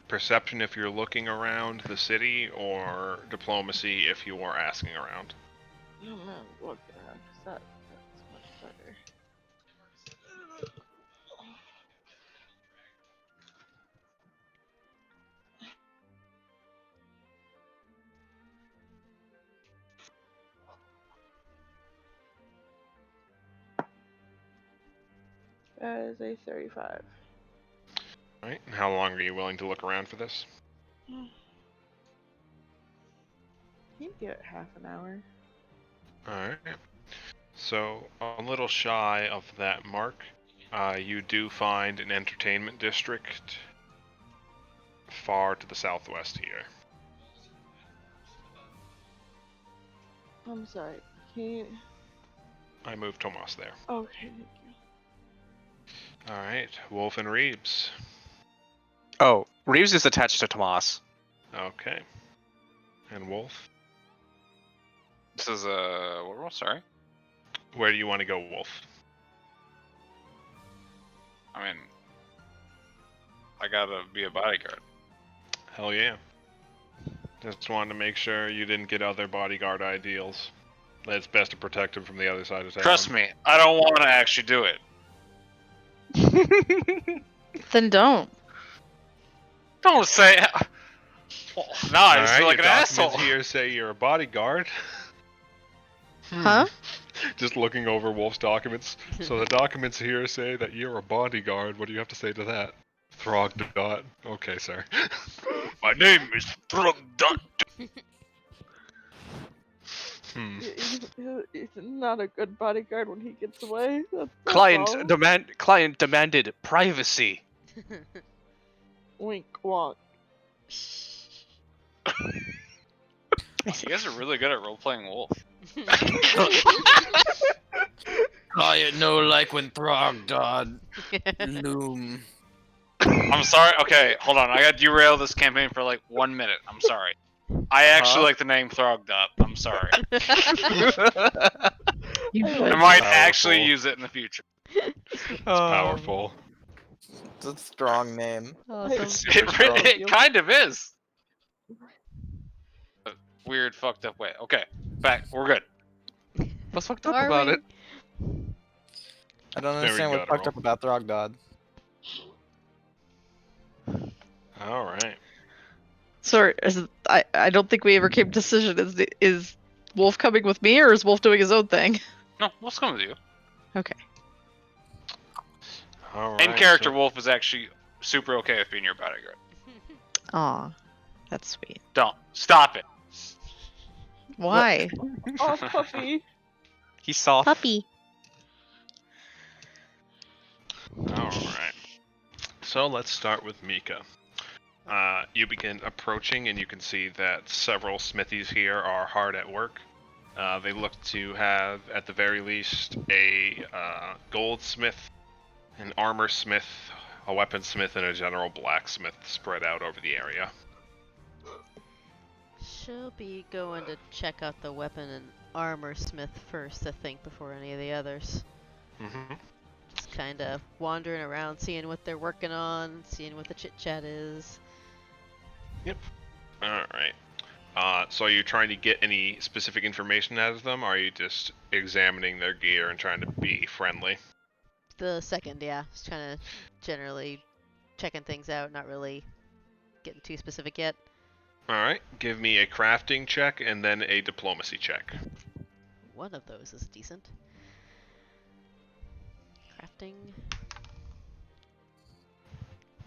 Perception if you're looking around the city, or diplomacy if you are asking around. I'm gonna look around because that's much better. That is a 35. Alright, and how long are you willing to look around for this? You get half an hour. Alright. So, a little shy of that mark, you do find an entertainment district far to the southwest here. I'm sorry. Can you... I moved Tomas there. Okay, thank you. Alright, Wolf and Reeves. Oh, Reeves is attached to Tomas. Okay. And Wolf? This is a what roll? Sorry. Where do you want to go, Wolf? I mean, I gotta be a bodyguard. Hell yeah. Just wanted to make sure you didn't get other bodyguard ideals. It's best to protect him from the other side of town. Trust me, I don't want to actually do it. Then don't. Don't say. Well, now I just feel like your an documents asshole. here say you're a bodyguard. Huh? Just looking over Wolf's documents. So the documents here say that you're a bodyguard. What do you have to say to that? Throg dot. Okay, sir. My name is Throgdot. He's not a good bodyguard when he gets away. That's Client all. Client demanded privacy. Wink wonk. You guys are really good at role-playing Wolf. I no like when Throgdot loom. I'm sorry. Okay, hold on. I got to derail this campaign for like 1 minute. I'm sorry. I actually like the name Throgdot. I'm sorry. You I I would. might Powerful. actually use it in the future. It's powerful. It's a strong name. Awesome. Super strong. It kind of is. A weird, fucked up way. Okay, back. We're good. What's fucked up Are about we? it? I don't Very understand what's fucked guttural. up about Throgdod. All right. Sorry, I don't think we ever came to decision. Is Wolf coming with me, or is Wolf doing his own thing? No, what's coming with you? Okay. All right. In character, so- Wolf is actually super okay with being your bodyguard. Aw, that's sweet. Don't stop it. Why? Oh, puppy. He's soft. Puppy. All right. So let's start with Mika. You begin approaching, and you can see that several smithies here are hard at work. They look to have, at the very least, a goldsmith, an armor smith, a weaponsmith, and a general blacksmith spread out over the area. She'll be going to check out the weapon and armor smith first, I think, before any of the others. Mm-hmm. Just kind of wandering around, seeing what they're working on, seeing what the chit chat is. All right. So are you trying to get any specific information out of them, or are you just examining their gear and trying to be friendly? The second, yeah, just kind of generally checking things out, not really getting too specific yet. All right. Give me a crafting check and then a diplomacy check. One of those is decent. Crafting.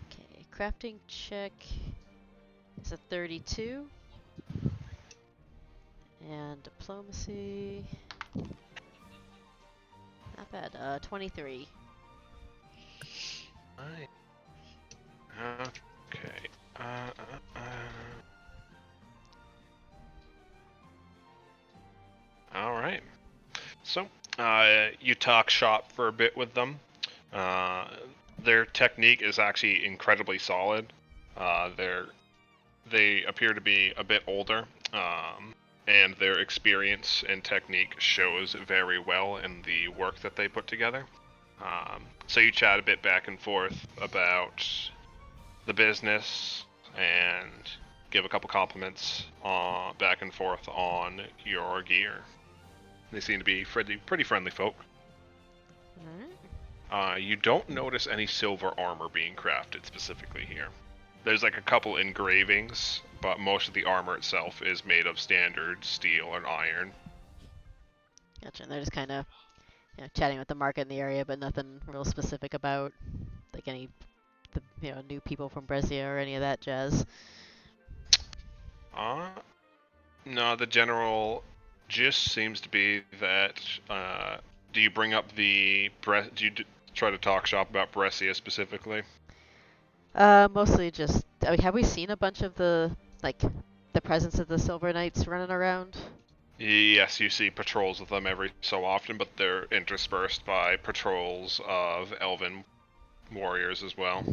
Okay, crafting check is a 32. And diplomacy. Not bad. 23. Right. Okay. All right. So, you talk shop for a bit with them. Their technique is actually incredibly solid. They appear to be a bit older, and their experience and technique shows very well in the work that they put together. So you chat a bit back and forth about the business and give a couple compliments back and forth on your gear. They seem to be pretty friendly folk. Alright. You don't notice any silver armor being crafted specifically here. There's like a couple engravings, but most of the armor itself is made of standard steel and iron. Gotcha. And they're just kind of chatting with the market in the area, but nothing real specific about like any new people from Brescia or any of that jazz. No, the general gist seems to be that, do you bring up do you try to talk shop about Brescia specifically? Mostly just, have we seen a bunch of the presence of the Silver Knights running around? Yes, you see patrols of them every so often, but they're interspersed by patrols of elven warriors as well.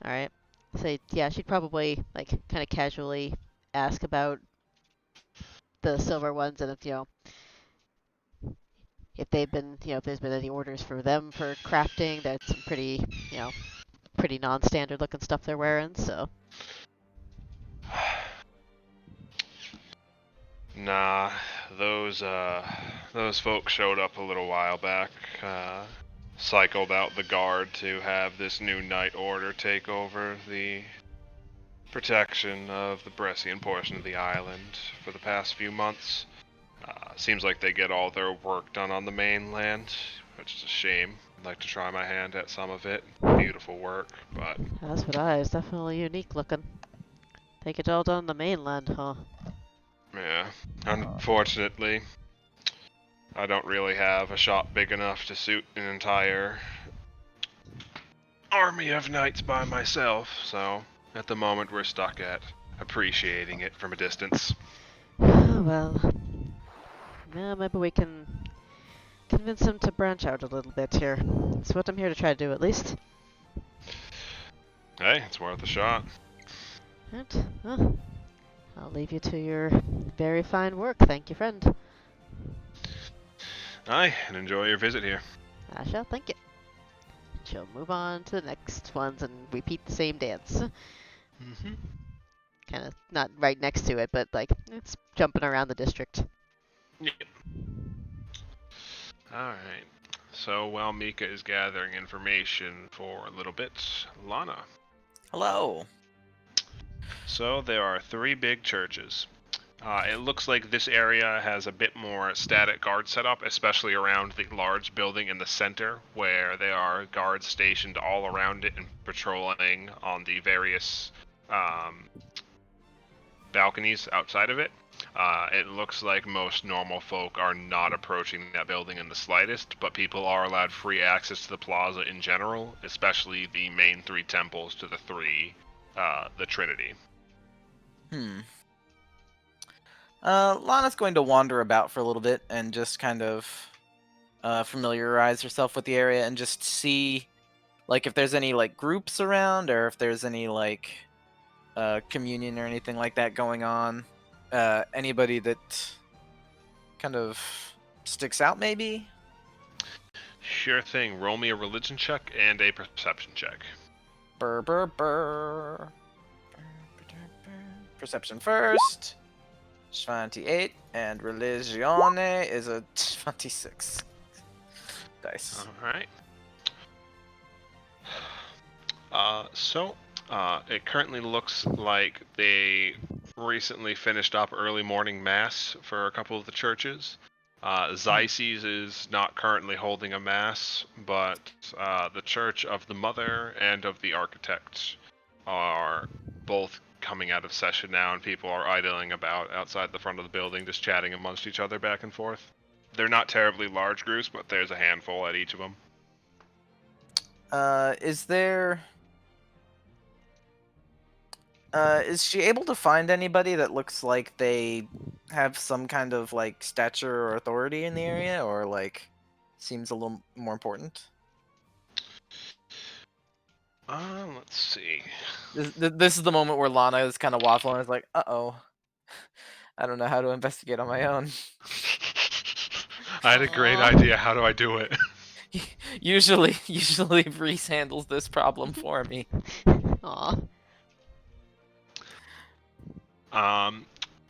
Alright. So yeah, she'd probably kind of casually ask about the silver ones and if they've been, if there's been any orders for them for crafting. That's some pretty, pretty non-standard looking stuff they're wearing, so. Nah, those folks showed up a little while back, cycled out the guard to have this new knight order take over the protection of the Brescian portion of the island for the past few months. Seems like they get all their work done on the mainland, which is a shame. I'd like to try my hand at some of it. Beautiful work, but... That's what it's definitely unique looking. They get all done on the mainland, huh? Yeah, unfortunately, I don't really have a shop big enough to suit an entire army of knights by myself, so at the moment we're stuck at appreciating it from a distance. Well, yeah, maybe we can convince them to branch out a little bit here. That's what I'm here to try to do, at least. Hey, it's worth a shot. Right. Well, I'll leave you to your very fine work. Thank you, friend. Aye, and enjoy your visit here. I shall thank you. She'll move on to the next ones and repeat the same dance. Mm-hmm. Kind of not right next to it, but like it's jumping around the district. Yep. Alright. So while Mika is gathering information for a little bit, Lana. Hello. So there are 3 big churches. It looks like this area has a bit more static guard setup, especially around the large building in the center, where there are guards stationed all around it and patrolling on the various balconies outside of it. It looks like most normal folk are not approaching that building in the slightest, but people are allowed free access to the plaza in general, especially the main 3 temples to the Trinity. Lana's going to wander about for a little bit and just kind of familiarize herself with the area and just see, like, if there's any like groups around or if there's any like communion or anything like that going on. Anybody that kind of sticks out, maybe. Sure thing. Roll me a religion check and a perception check. Burr, burr, burr. Perception first. 28, and Religione is a 26. Dice. Alright. It currently looks like they recently finished up early morning mass for a couple of the churches. Xyces is not currently holding a mass, but the Church of the Mother and of the Architect are both coming out of session now, and people are idling about outside the front of the building, just chatting amongst each other back and forth. They're not terribly large groups, but there's a handful at each of them. Is she able to find anybody that looks like they have some kind of like stature or authority in the area, or like seems a little more important? Let's see. This is the moment where Lana is kind of waffling and is like, uh-oh. I don't know how to investigate on my own. I had a great Aw. idea. How do I do it? Usually Reese handles this problem for me. Aw.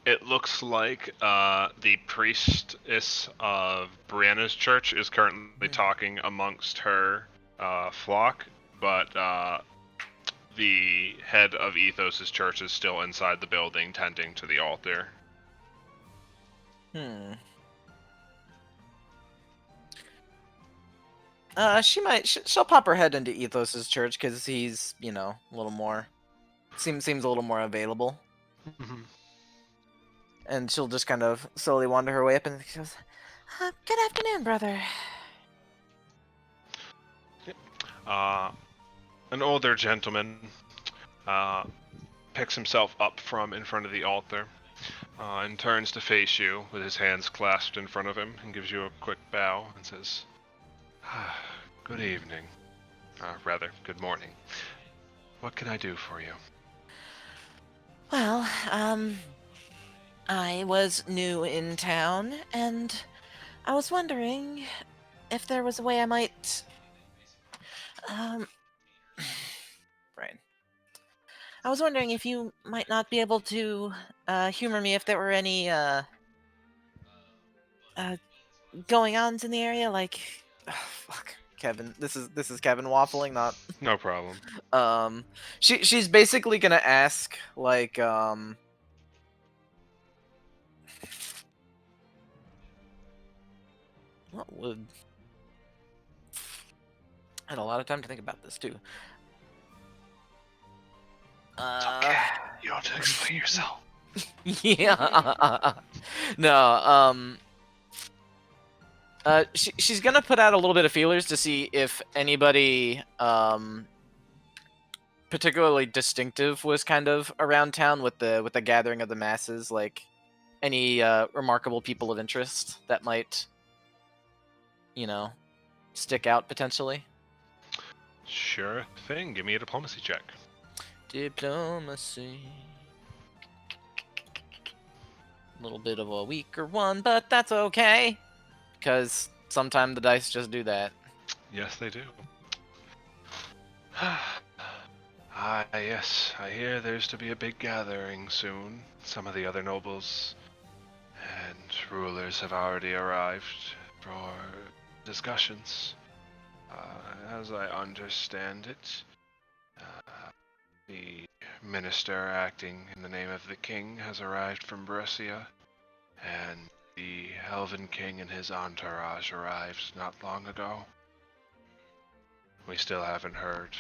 It looks like the priestess of Brianna's church is currently talking amongst her flock, but the head of Ethos's church is still inside the building tending to the altar. She'll pop her head into Ethos's church because he's, a little more, seems a little more available. And she'll just kind of slowly wander her way up and she goes, good afternoon, brother. An older gentleman picks himself up from in front of the altar and turns to face you with his hands clasped in front of him and gives you a quick bow and says, good evening. Rather, good morning. What can I do for you? Well, I was new in town, and I was wondering if there was a way I might, brain. I was wondering if you might not be able to, humor me if there were any, going-ons in the area, like, Fuck, Kevin. This is Kevin waffling, not. No problem. She's basically gonna ask like what would. I had a lot of time to think about this too. Okay, you don't have to explain yourself. Yeah. No. She's gonna put out a little bit of feelers to see if anybody particularly distinctive was kind of around town with the gathering of the masses, like any remarkable people of interest that might, stick out potentially. Sure thing. Give me a diplomacy check. Diplomacy. A little bit of a weaker one, but that's okay. Because sometimes the dice just do that. Yes, they do. Yes, I hear there's to be a big gathering soon. Some of the other nobles and rulers have already arrived for discussions. As I understand it, the minister acting in the name of the king has arrived from Brescia, and the Elven King and his entourage arrived not long ago. We still haven't heard.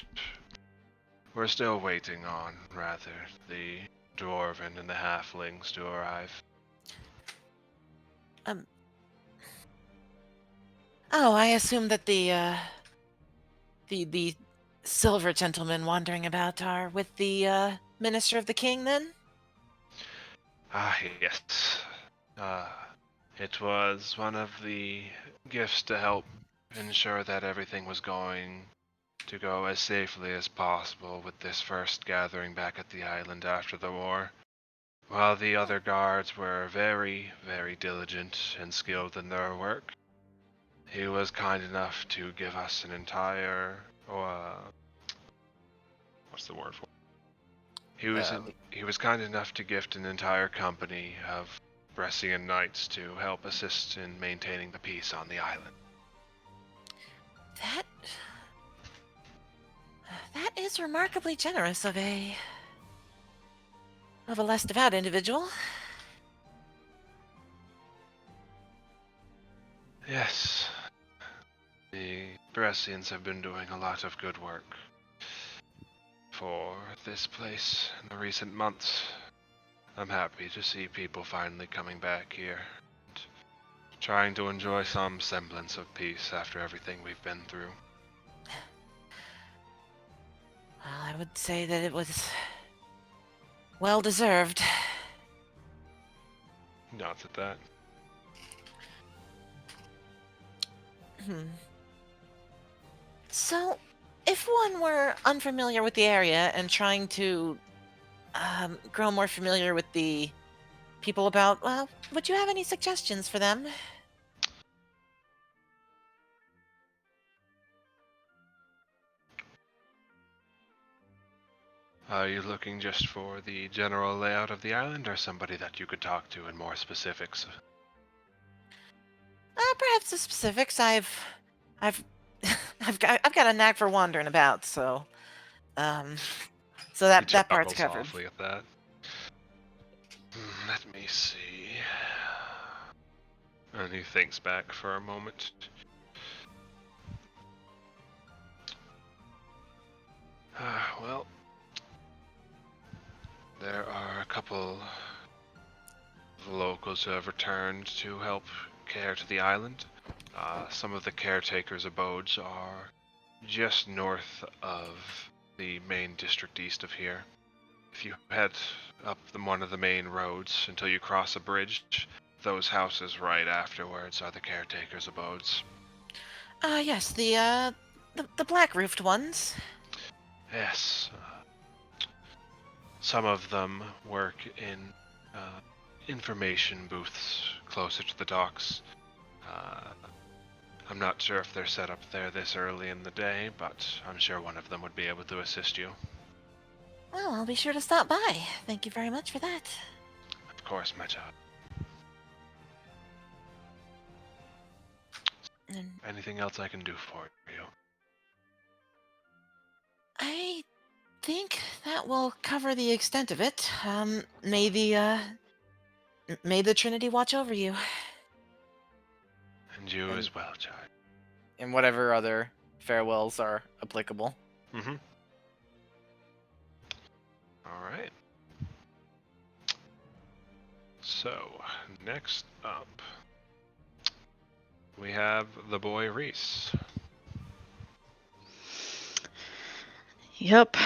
We're still waiting on, rather, the Dwarven and the Halflings to arrive. Oh, I assume that the silver gentlemen wandering about are with the minister of the king, then? Yes. It was one of the gifts to help ensure that everything was going to go as safely as possible with this first gathering back at the island after the war. While the other guards were very, very diligent and skilled in their work, he was kind enough to give us an entire, what's the word for it? He was kind enough to gift an entire company of Brescian knights to help assist in maintaining the peace on the island. That is remarkably generous of a less devout individual. Yes. The Brescians have been doing a lot of good work for this place in the recent months. I'm happy to see people finally coming back here and trying to enjoy some semblance of peace after everything we've been through. Well, I would say that it was well deserved. Nods at that. So, if one were unfamiliar with the area and trying to grow more familiar with the people about, well, would you have any suggestions for them? Are you looking just for the general layout of the island, or somebody that you could talk to in more specifics? Perhaps the specifics. I've got a knack for wandering about, so that He part's chuckles covered. softly at that. Let me see. And he thinks back for a moment. Well, there are a couple of locals who have returned to help care to the island. Some of the caretakers' abodes are just north of the main district east of here. If you head up one of the main roads until you cross a bridge, those houses right afterwards are the caretakers' abodes. Yes, the black roofed ones. Yes. Some of them work in information booths closer to the docks. I'm not sure if they're set up there this early in the day, but I'm sure one of them would be able to assist you. Well, I'll be sure to stop by. Thank you very much for that. Of course, my child. And Anything else I can do for you? I think that will cover the extent of it. May the Trinity watch over you. And you as well, child. And whatever other farewells are applicable. Mm-hmm. Alright. So, next up, we have the boy Reese. Yep.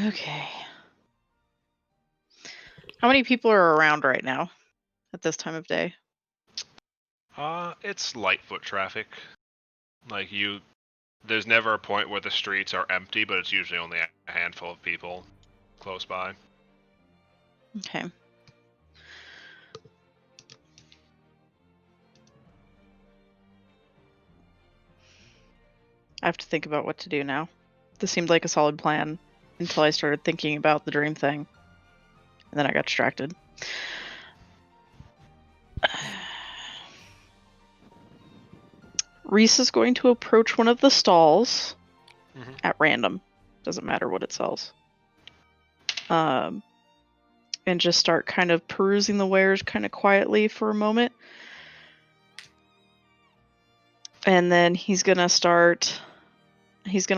Okay. How many people are around right now at this time of day? It's light foot traffic. Like, you There's never a point where the streets are empty, but it's usually only a handful of people close by. Okay. I have to think about what to do now. This seemed like a solid plan until I started thinking about the dream thing. And then I got distracted. Reese is going to approach one of the stalls at random. Doesn't matter what it sells. And just start kind of perusing the wares kind of quietly for a moment. And then he's going to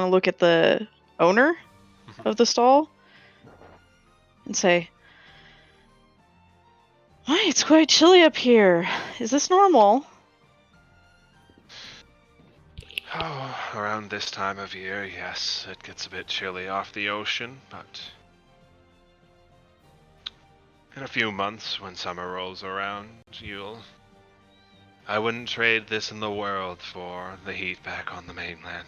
look at the owner of the stall and say, "Why, it's quite chilly up here. Is this normal?" Oh, around this time of year, yes, it gets a bit chilly off the ocean, but in a few months, when summer rolls around, I wouldn't trade this in the world for the heat back on the mainland.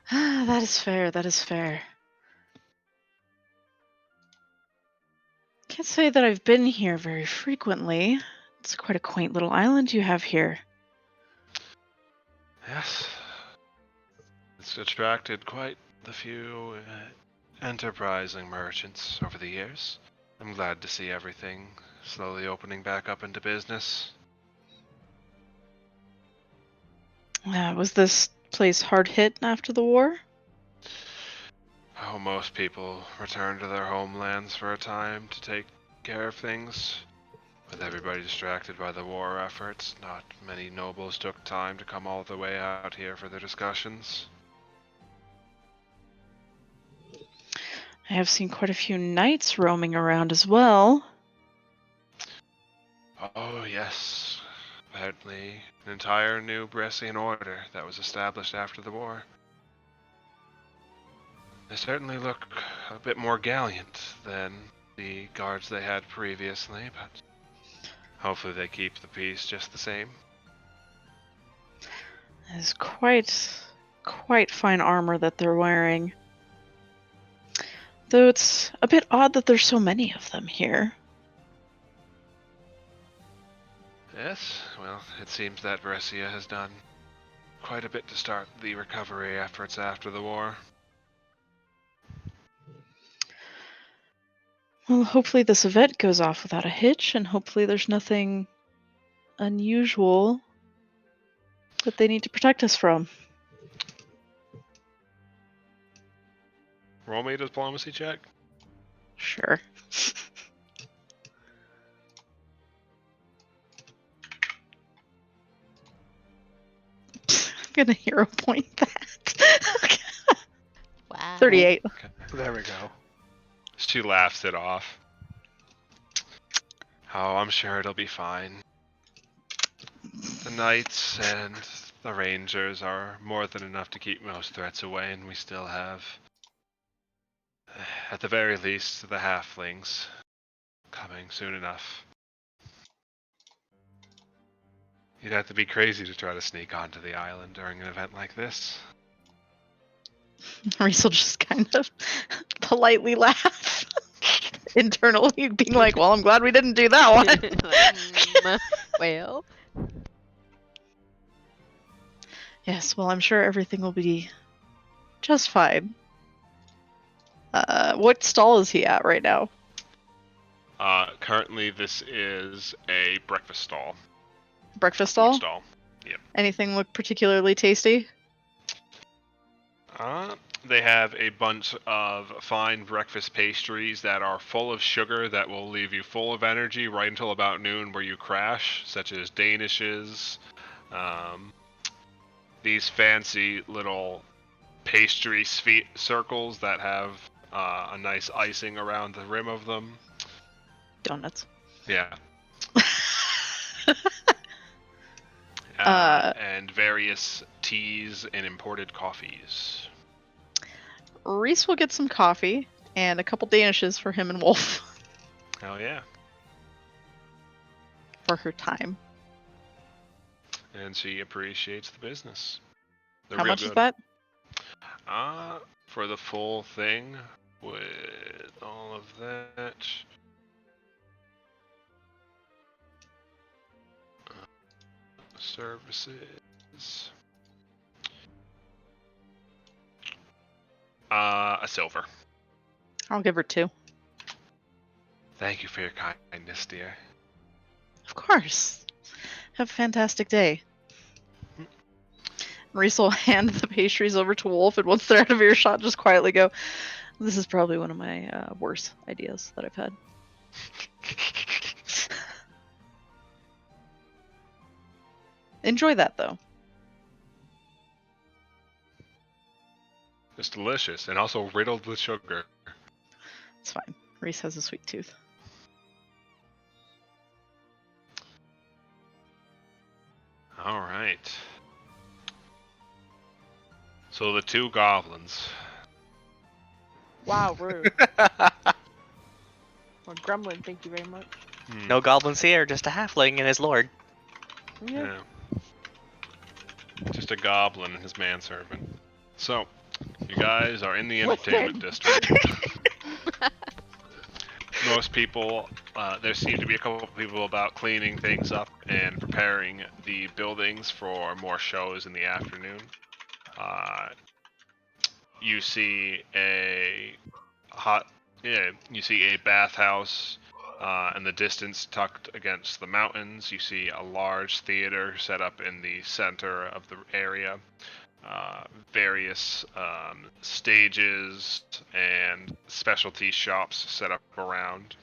That is fair, that is fair. Can't say that I've been here very frequently. It's quite a quaint little island you have here. Yes, it's attracted quite the few enterprising merchants over the years. I'm glad to see everything slowly opening back up into business. Was this place hard hit after the war? Oh, most people return to their homelands for a time to take care of things. With everybody distracted by the war efforts, not many nobles took time to come all the way out here for their discussions. I have seen quite a few knights roaming around as well. Oh, yes. Apparently, an entire new Bressian order that was established after the war. They certainly look a bit more gallant than the guards they had previously, but hopefully they keep the peace just the same. It's quite fine armor that they're wearing. Though it's a bit odd that there's so many of them here. Yes, well, it seems that Brescia has done quite a bit to start the recovery efforts after the war. Well, hopefully this event goes off without a hitch, and hopefully there's nothing unusual that they need to protect us from. Roll me a diplomacy check. Sure. I'm gonna hero point that. Wow. 38. Okay, there we go. She laughs it off. Oh, I'm sure it'll be fine. The knights and the rangers are more than enough to keep most threats away, and we still have, at the very least, the halflings coming soon enough. You'd have to be crazy to try to sneak onto the island during an event like this. Reese will just kind of politely laugh internally, being like, "Well, I'm glad we didn't do that one." Like, well, Yes, well, I'm sure everything will be just fine. What stall is he at right now? Currently this is a breakfast stall. Breakfast Food stall? stall. Yep. Anything look particularly tasty? They have a bunch of fine breakfast pastries that are full of sugar that will leave you full of energy right until about noon where you crash, such as danishes, these fancy little pastry circles that have a nice icing around the rim of them. Donuts. Yeah. And various teas and imported coffees. Reese will get some coffee and a couple danishes for him and Wolf Hell yeah. for her time. and she appreciates the business. They're How real much is good. that? For the full thing, with all of that, services, a silver. I'll give her 2. Thank you for your kindness, dear. Of course. Have a fantastic day. Reese will hand the pastries over to Wolf, and once they're out of earshot, just quietly go, "This is probably one of my worst ideas that I've had." Enjoy that, though. It's delicious and also riddled with sugar. It's fine. Reese has a sweet tooth. All right. So the 2 goblins. Wow, rude. Or gremlin, thank you very much. No goblins here, just a halfling and his lord. Yeah. Just a goblin and his manservant. So, you guys are in the entertainment Listen. district. Most people, there seem to be a couple of people about cleaning things up and preparing the buildings for more shows in the afternoon. You see a bathhouse in the distance tucked against the mountains. You see a large theater set up in the center of the area. Various stages and specialty shops set up around.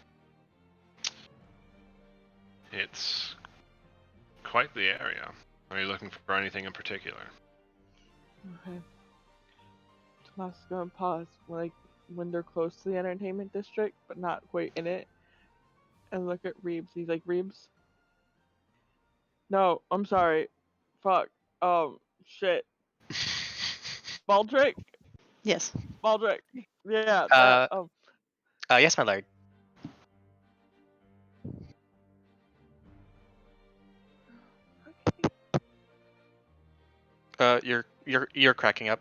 It's quite the area. Are you looking for anything in particular? Okay. Tomas is gonna pause when they're close to the entertainment district, but not quite in it, and look at Reeves. He's like, Reeves? No, I'm sorry. Fuck. Shit. Baldric? Yes. Baldric. Yeah, that, Yes, my lord. You're cracking up.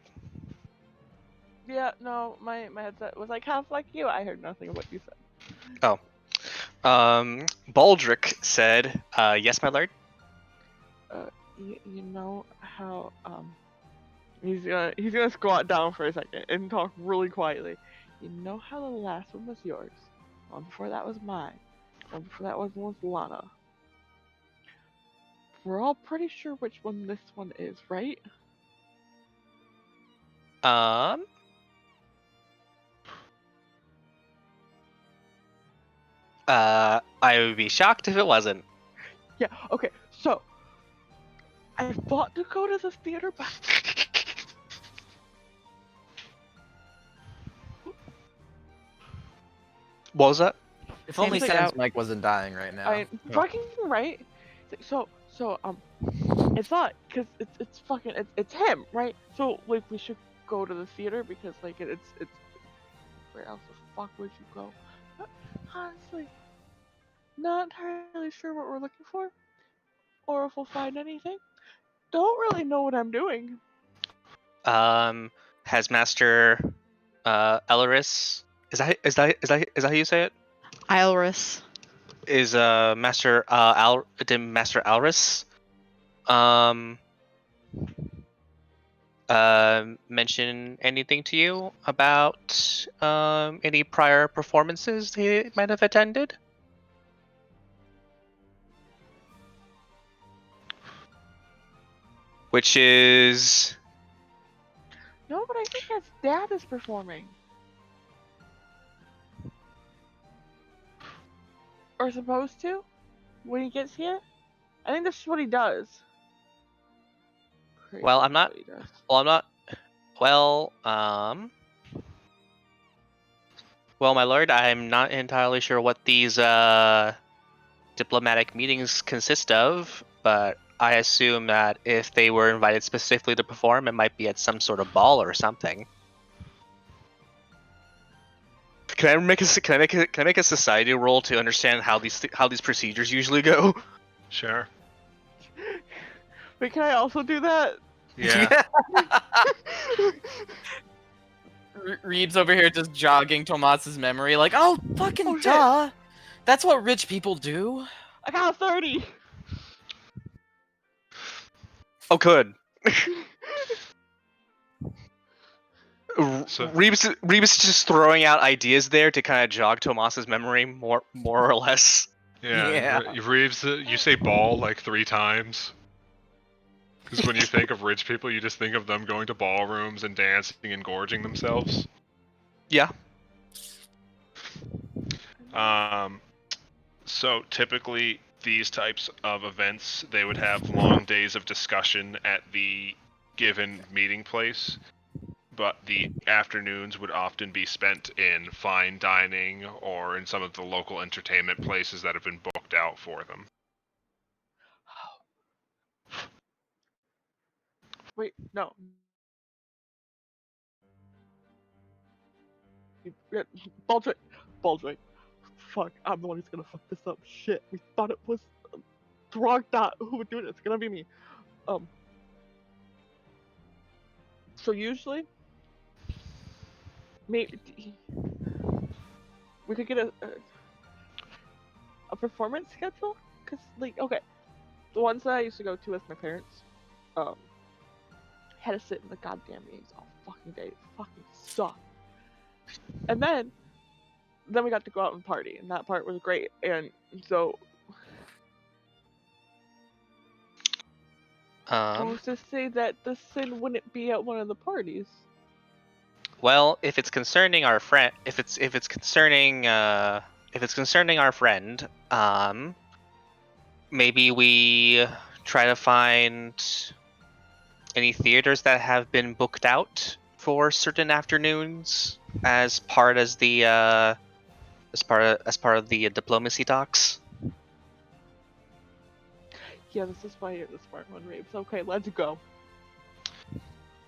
Yeah, no, my headset was like half like you. I heard nothing of what you said. Oh. Baldric said, yes, my lord. You know how he's gonna squat down for a second and talk really quietly. You know how the last one was yours, one before that was mine, one before that was Lana. We're all pretty sure which one this one is, right? I would be shocked if it wasn't. Yeah. Okay. So I fought to go to the theater, but What was that? If only Sam's Sam's out. mic wasn't dying right now. I fucking right. So I thought because it's fucking it's him, right? So like we should go to the theater because like it's where else the fuck would you go? Honestly, not entirely sure what we're looking for, or if we'll find anything. Don't really know what I'm doing. Has Master Elris, is that how you say it? Ilris. Is Master Master Elris mention anything to you about any prior performances he might have attended? Which is No, but I think his dad is performing. Or supposed to, when he gets here. I think that's what he does. Crazy well, I'm not. what he does. Well, I'm not. Well, well, my lord, I'm not entirely sure what these diplomatic meetings consist of, but I assume that if they were invited specifically to perform, it might be at some sort of ball or something. Can I make a society roll to understand how these procedures usually go? Sure. Wait, can I also do that? Yeah. Reeves over here just jogging Tomas's memory, like, oh, fucking Oh, shit. duh. That's what rich people do. I got a 30. Oh, good. So Reeves is just throwing out ideas there to kind of jog Tomas's memory more or less. yeah, Reeves, you say ball like 3 times. Because when you think of rich people, you just think of them going to ballrooms and dancing and gorging themselves. Yeah. So typically these types of events, they would have long days of discussion at the given meeting place, but the afternoons would often be spent in fine dining or in some of the local entertainment places that have been booked out for them. Wait, no. Baldrick. Fuck, I'm the one who's gonna fuck this up. Shit, we thought it was Throgdot who would do it. It's gonna be me. So usually, maybe we could get a performance schedule. Cause like, okay, the ones that I used to go to with my parents, had to sit in the goddamn meetings all fucking day. It fucking sucked. And then we got to go out and party, and that part was great. And so I was to say that the sin wouldn't be at one of the parties. Well, if it's concerning our friend, if it's concerning our friend, maybe we try to find any theaters that have been booked out for certain afternoons as part of the diplomacy talks. Yeah, this is why you're the smart one, Rapes. Okay, let's go.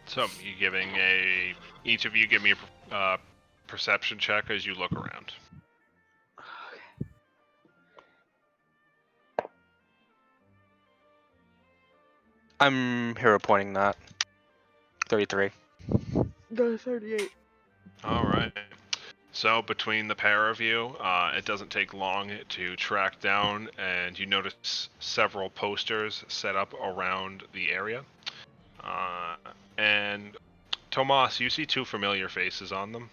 So each of you give me a perception check as you look around. I'm hero pointing that. 33. Go 38. All right. So between the pair of you, it doesn't take long to track down, and you notice several posters set up around the area. And Tomas, you see 2 familiar faces on them.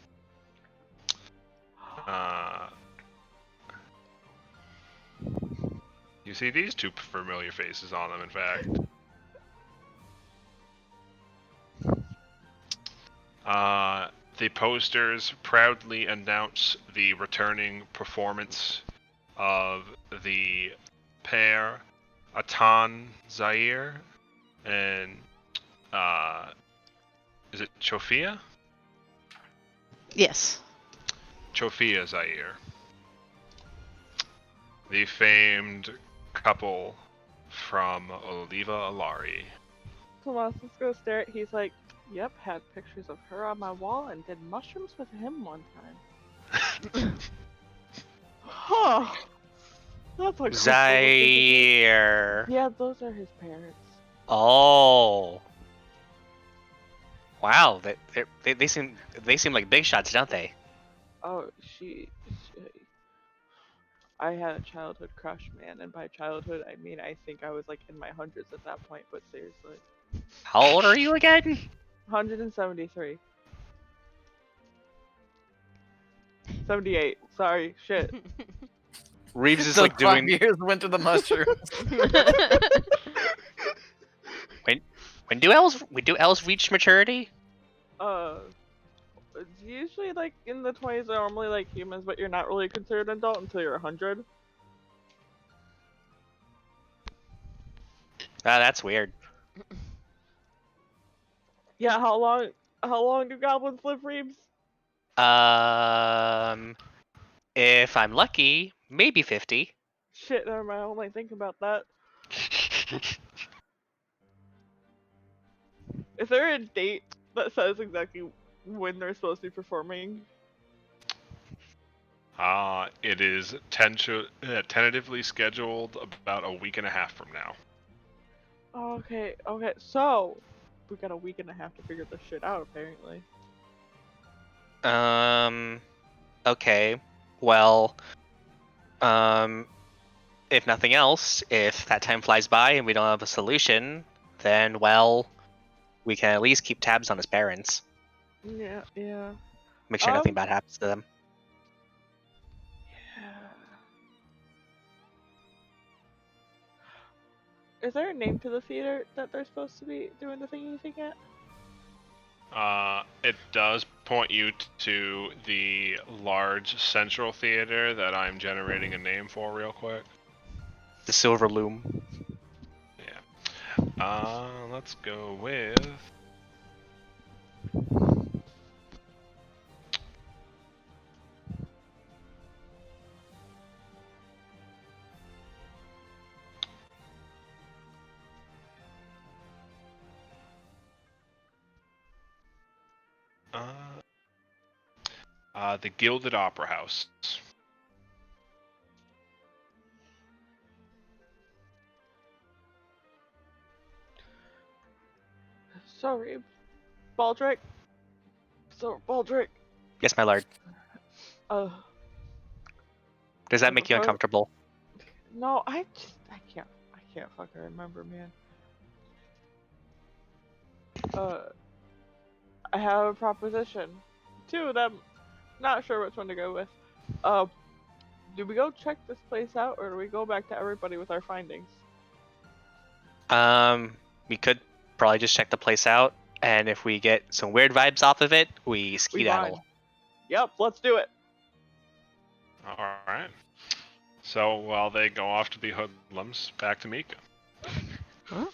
You see these 2 familiar faces on them, in fact. The posters proudly announce the returning performance of the pair Atan Zaire and is it Chofia? Yes. Chofia Zaire. The famed couple from Oliva Alari. Tomas is gonna stare at. He's like, "Yep, had pictures of her on my wall and did mushrooms with him one time." Huh. That's like Zaire. Yeah, those are his parents. Oh. Wow, they seem like big shots, don't they? Oh, she I had a childhood crush, man, and by childhood I mean I think I was like in my hundreds at that point, but seriously. How old are you again? 173. 78. Sorry, shit. Reeves is So like doing. 5 years went to the mushrooms. When do elves reach maturity? It's usually like in the 20s, they're normally like humans, but you're not really considered an adult until you're 100. Ah, that's weird. Yeah, how long do goblins live, Reeves? If I'm lucky, maybe 50. Shit, never mind, I only think about that. Is there a date that says exactly when they're supposed to be performing? It is tentatively scheduled about a week and a half from now. Okay, so we got a week and a half to figure this shit out, apparently. Okay. Well, if nothing else, if that time flies by and we don't have a solution, then, well, we can at least keep tabs on his parents. Yeah. Make sure nothing bad happens to them. Is there a name to the theater that they're supposed to be doing the thingy thing at? It does point you to the large central theater that I'm generating a name for real quick. The Silver Loom. Yeah. Let's go with... the Gilded Opera House. Sorry, Baldric. So, Baldric. Yes, my lord. Uh, Does that make you uncomfortable? No, I can't fucking remember, man. I have a proposition. Two of them. Not sure which one to go with. Do we go check this place out, or do we go back to everybody with our findings? We could probably just check the place out, and if we get some weird vibes off of it, we skedaddle. Yep, let's do it. Alright. So while they go off to be hoodlums, back to Mika. Huh?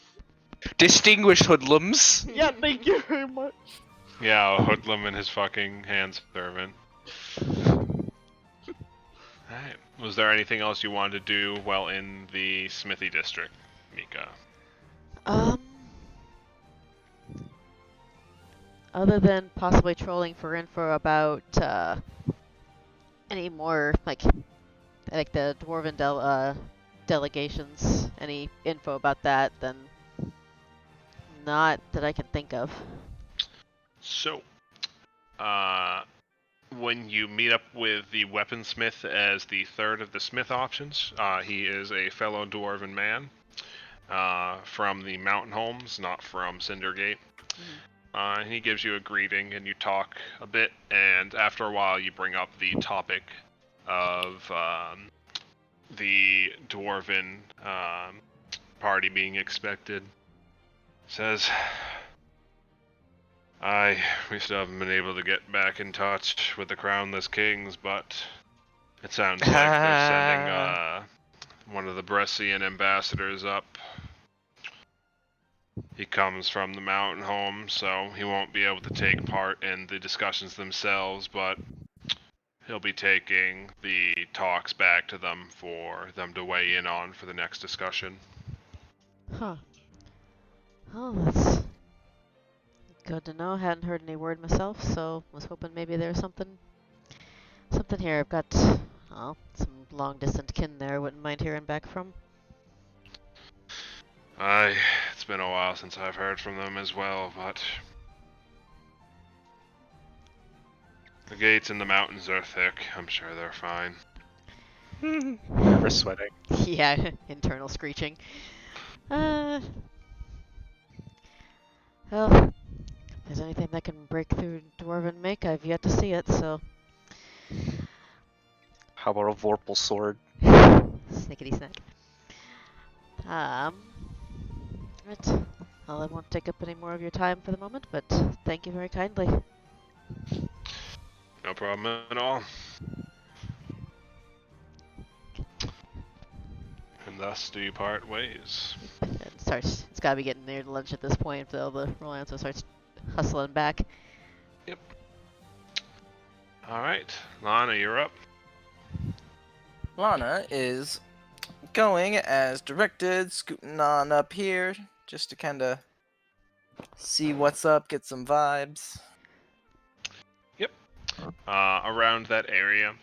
Distinguished hoodlums. Yeah, thank you very much. Yeah, a hoodlum and his fucking hand servant. Alright. Was there anything else you wanted to do while in the Smithy district, Mika? Other than possibly trolling for info about any more like the dwarven delegations, any info about that, then not that I can think of. So, when you meet up with the weaponsmith as the third of the smith options, he is a fellow dwarven man from the mountain homes, not from Cindergate. He gives you a greeting and you talk a bit, and after a while you bring up the topic of the dwarven party being expected. Says, we still haven't been able to get back in touch with the Crownless Kings, but it sounds like they're sending one of the Bressian ambassadors up. He comes from the mountain home, so he won't be able to take part in the discussions themselves, but he'll be taking the talks back to them for them to weigh in on for the next discussion. Huh. Oh, that's good to know. Hadn't heard any word myself, so was hoping maybe there's something here. I've got some long distant kin there. Wouldn't mind hearing back from. It's been a while since I've heard from them as well, but the gates in the mountains are thick. I'm sure they're fine. We're sweating. Yeah, internal screeching. Well, if there's anything that can break through dwarven make, I've yet to see it, so. How about a Vorpal sword? Snickety snack. Right. Well, I won't take up any more of your time for the moment, but thank you very kindly. No problem at all. And thus do you part ways. It's gotta be getting near to lunch at this point, so the Rolanzo starts hustling back. Yep. Alright, Lana, you're up. Lana is going as directed, scooting on up here, just to kind of see what's up, get some vibes. Yep. Around that area,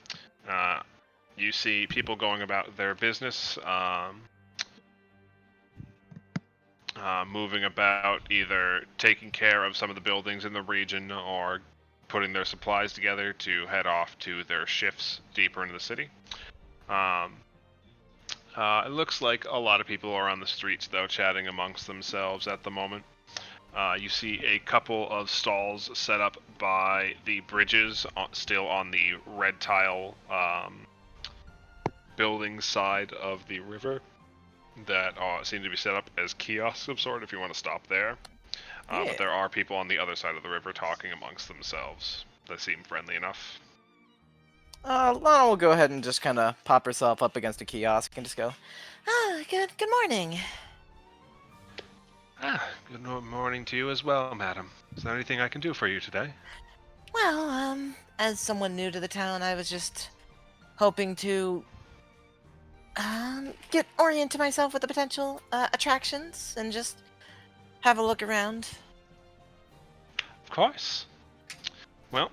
you see people going about their business. moving about, either taking care of some of the buildings in the region or putting their supplies together to head off to their shifts deeper into the city. It looks like a lot of people are on the streets, though, chatting amongst themselves at the moment. You see a couple of stalls set up by the bridges, still on the red tile building side of the river, that seem to be set up as kiosks of sort if you want to stop there. Yeah. But there are people on the other side of the river talking amongst themselves. They seem friendly enough. Lana will go ahead and just kind of pop herself up against a kiosk and just go, Good morning. Good morning to you as well, madam. Is there anything I can do for you today? Well, as someone new to the town, I was just hoping to orient myself with the potential attractions and just have a look around. Of course. Well,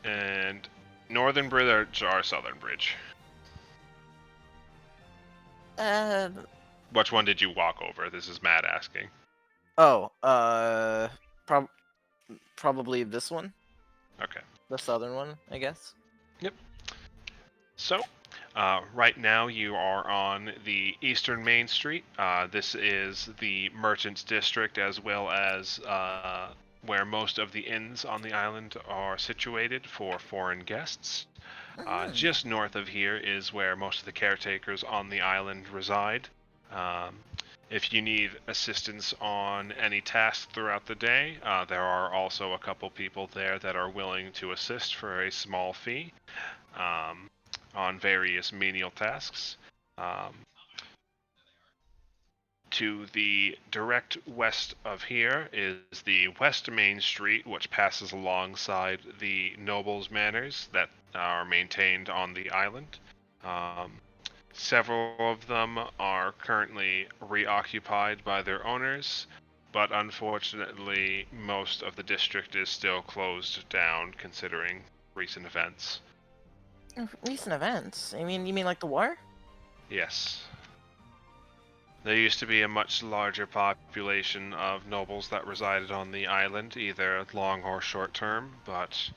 and Northern Bridge or Southern Bridge? Which one did you walk over? This is Matt asking. Probably this one. Okay. The southern one, I guess. Yep. So, right now you are on the eastern Main Street. This is the Merchants District, as well as where most of the inns on the island are situated for foreign guests. Just north of here is where most of the caretakers on the island reside. If you need assistance on any tasks throughout the day, there are also a couple people there that are willing to assist for a small fee on various menial tasks. To the direct west of here is the West Main Street, which passes alongside the nobles' manors that are maintained on the island. Several of them are currently reoccupied by their owners, but unfortunately, most of the district is still closed down considering recent events. Recent events? You mean like the war? Yes. There used to be a much larger population of nobles that resided on the island, either long or short term, but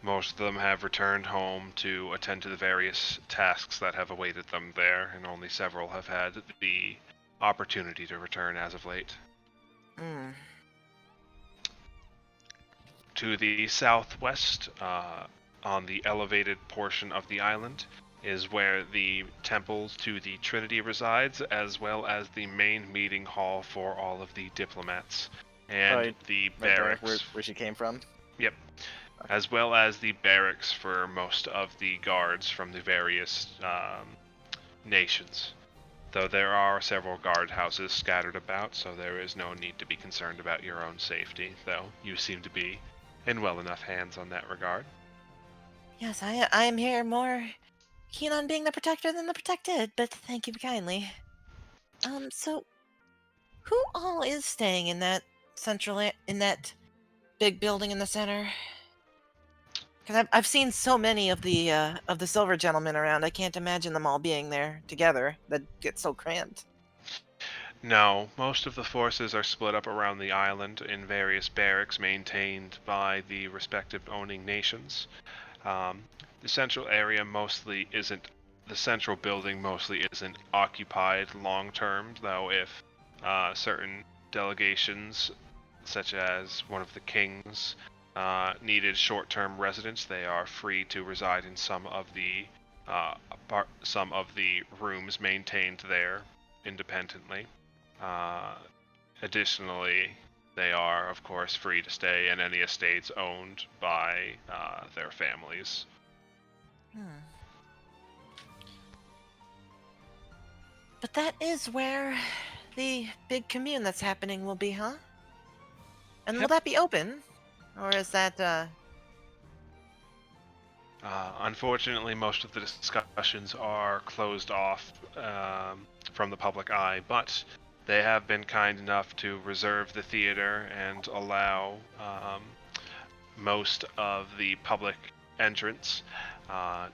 most of them have returned home to attend to the various tasks that have awaited them there, and only several have had the opportunity to return as of late. To the southwest, on the elevated portion of the island, is where the temple to the Trinity resides, as well as the main meeting hall for all of the diplomats and the barracks. Where she came from. Yep. As well as the barracks for most of the guards from the various nations. Though there are several guard houses scattered about, so there is no need to be concerned about your own safety, though you seem to be in well enough hands on that regard. Yes, I am here more keen on being the protector than the protected, but thank you kindly. So who all is staying in that in that big building in the center? Because I've seen so many of the silver gentlemen around. I can't imagine them all being there together. That gets so cramped. No, most of the forces are split up around the island in various barracks maintained by the respective owning nations. The central area mostly isn't. The central building mostly isn't occupied long term, though. If certain delegations, such as one of the kings, needed short-term residence, they are free to reside in some of the rooms maintained there independently. Additionally, they are, of course, free to stay in any estates owned by their families. But that is where the big commune that's happening will be, huh? And will that be open? Or is that, Unfortunately, most of the discussions are closed off from the public eye, but they have been kind enough to reserve the theater and allow most of the public entrance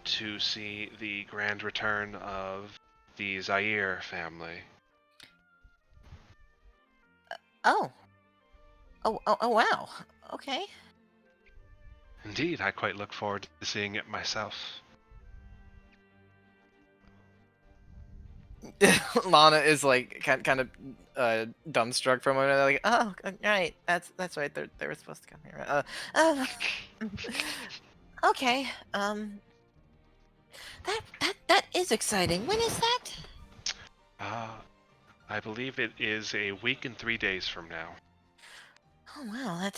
to see the grand return of the Zaire family. Oh. Oh, wow. Okay. Indeed, I quite look forward to seeing it myself. Lana is like kind of dumbstruck for a moment. Like, oh, right, that's right. They were supposed to come here. Okay. That is exciting. When is that? I believe it is a week and 3 days from now. Oh wow,